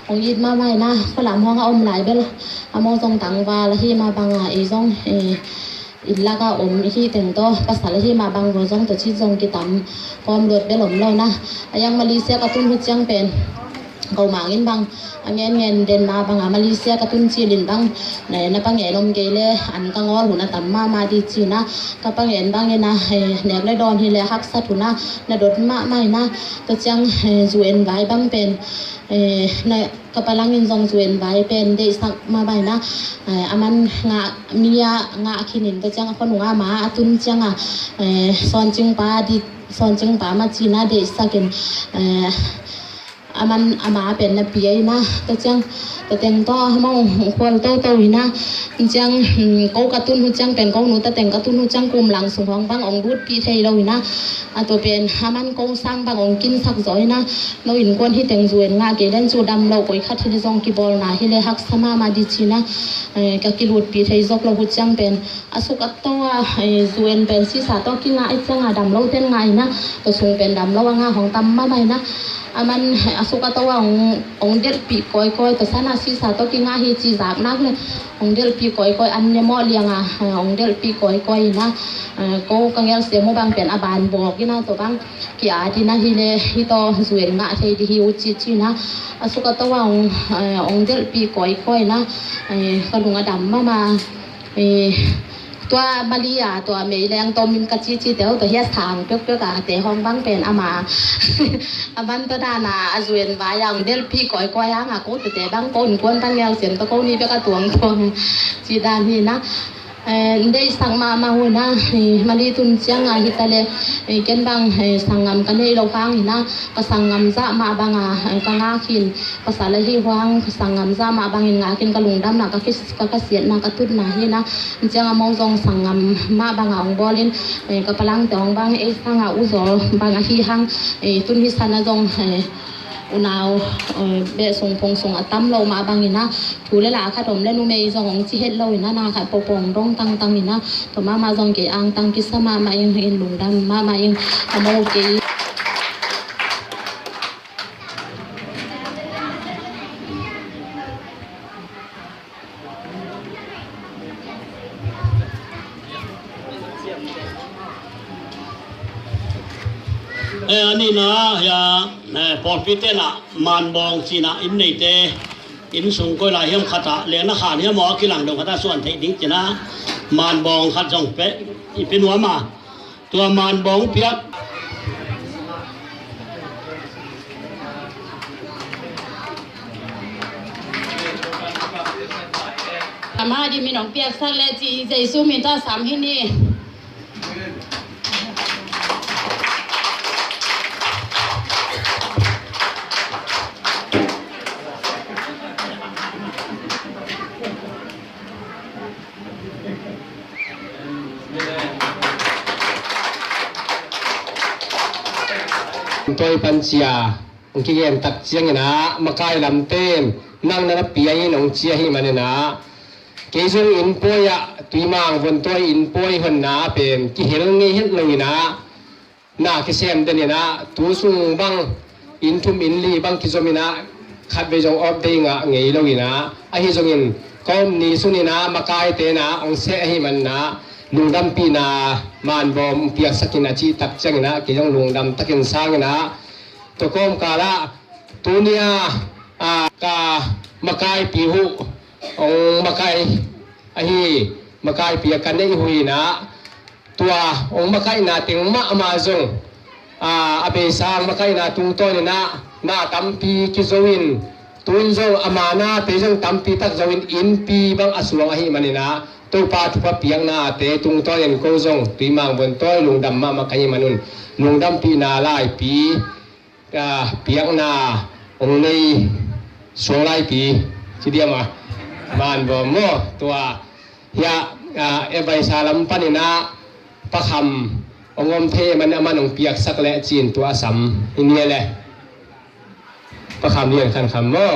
องอีมาไม่นะฝรั่งห้องอมหลายเบลอโมส่งตังวาแล้วที่มาบางส่งอินลากาอมที่แต่งตัวภาษาที่มาบางบัวส่งตัวที่ส่งกิตามความรวดเบลหลมเรานะยังมาเลเซียกับตุ้นหุ่นจังเป็นเขาหมางอินบางอันเงี้ยเดินมาบางมาเลเซียกระตุ้นจีลินบางในนับปังเงินลมเกลอันกังวลหุ่นตั้มมาดีจีนะกับปังเงินบางเนี่ยนะเนี่ยเลยโดนที่เลยฮักสัตว์หุ่นนะในโดดมาไม่นะตัวจังจูเอ็นไว้บางเป็นในกับพลังเงินทรงจูเอ็นไว้เป็นเดสักมาใบนะอามันงามีงาขินินตัวจังคนหัวมาตุนจังซอนจึงปาดิซอนจึงปามาจีนะเดสักเกินอามันอามาเป็นนับปีนะแต่จังแต่แต่งต่อมองควรโตวินะจังกูกระตุ้นหุ่นจังเป็นกูหนูแต่แต่งกระตุ้นหุ่นจังกลุ่มหลังสงของบางองดูดปีไทยเราวินะตัวเป็นอามันกูสร้างบางองกินสักจ่อยนะเราอินควรที่แต่งจวนงาเกดันจูดำเราไปคัดที่ซองกีบอลนะที่เลยฮักสมาดิจีนะกับกิรูดปีไทยจกเราหุ่นจังเป็นสุกัตตัวจวนเป็นศีรษะตัวกินงาไอ้จังดำเราเต้นไงนะตัวทรงเป็นดำเรางาของตำมาใบนะมันสุกัตตัวองเดลปีก้อยตัวsana si satu kinga hi chi zak nak le ong del pi koi an ne mo lianga ong del pi koi na ko kangel se mo bang pen aban bok ina to bang ki a ti na hi le hi to zuel nga thei di hi u chi na asuka to wa ong del pi koi na kalunga dam ma ตัวมาลีตัวเมย์แรงตัวมินกะจีเดียวตัวเฮียทางเปียกแต่ห้องบ้างเป็นอามาอามันตัวดานาจวนวายังเดลพี่ก้อยยังกูแต่บางคนกวนตั้งแนวเสียงตะโกนี่เปียกตัวจีดานนี่นะได้สั่งมาหัวนะมาลีตุนเชียงฮิตาเลเกนบางสั่งงำกันให้เราฟังนะก็สั่งงำจะมาบางก็งาขินภาษาละที่ฟังสั่งงำจะมาบางงาขินกะลุงดำนะก็คิดก็เสียนะก็ตุ้นนะฮีนะเชียงมองจงสั่งงำมาบางองบอลินก็พลังแต่องบางสั่งอุจอบบางที่หังตุนฮิสันนะจงอุณาวเบะส่งพงส่งตั้มเรามาบางนี่นะถูเลยล่ะค่ะผมเล่นนูเมย์ส่งของที่เฮ็ดเราอีน่าค่ะปกป้องร้องตั้งนี่นะต่อมาส่งเกอังตั้งกิสมาเองเห็นหลุงดำมาเองทำโอเคอันนี้นะอย่าพอพิเตนะมันบองจีนะอินนี่เตอินสุงก็ลายเฮียมขัดเลี้ยงนักข่าวเฮียมหมอกิหลังดงขัดส่วนเทดิ้งจีนะมันบองขัดจงเป๊ะเป็นหัวมาตัวมันบองเปียกอามาดีมีน้องเปียกสักแล้วจีใจสู้มีต้าสามที่นี่ตัวปัญญาองค์เกี่ยนตักเชียงนะมาใกล้ลำเต็มนั่งนับปียนองเชียให้มันนะ ke jong in poya tuimang von toy in poi hon na pen ki hel ngi hel lo na ki sem den na tu sung bang in thum in li bang ki zomina khat be jong op de nga ngei lo ina a hi jong in kom ni sunina makai te na ong se hi man na lungdam pi na man bom piak sakina chi tak chang na ki jong lungdam takin sang na to kom kala tunia ka makai pi hu ong makai ahi makai pi kan nei hui na tua ong makai na ting ma ma jong abe sang makai na tung to na tampi ki zoin tun zo amana te jong tampi tak zoin in pi bang asuang ahi manina to pa tu pa piang na te tung to yen ko jong tuimang bon toy lungdam ma makai manun lungdam pi na lai pi piang na ong nei so lai pi chi dia ma man bo mo tua ya e bai salam panina pakham ongom the man aman ong piak sak le chin tua sam inie le pakham lian khan kham mo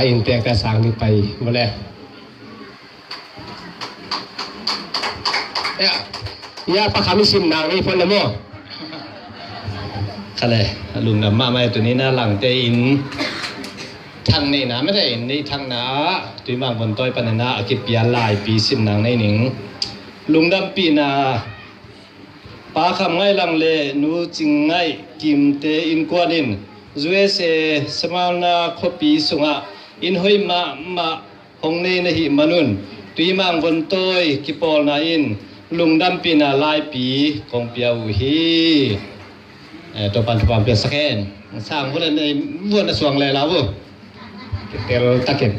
in te ka sang ni pai mo le ya pakham sim nang ni phon le mo ค่ะเลยลุงนำมาไม่ตัวนี้นะหลังเตอินทางนี่นะไม่ได้ในทางนะตัวบางบนต้อยปันนะอากิปยาลายปีสิมนางในหนิงลุงดำปีนาปาคำง่ายลังเลนูจิงง่ายกิมเตอินกวนินจวยเสสมานาคปีสุงะอินหอยมาหงในนหิมนุนตัวบางบนต้อยกิปอลนาอินลุงดำปีนาลายปีของเปียวฮีตัวปันความเปลี่ยนสักแค่สร้างคนในวนสวงเลยแล้วเดี๋ยวตะเก็บ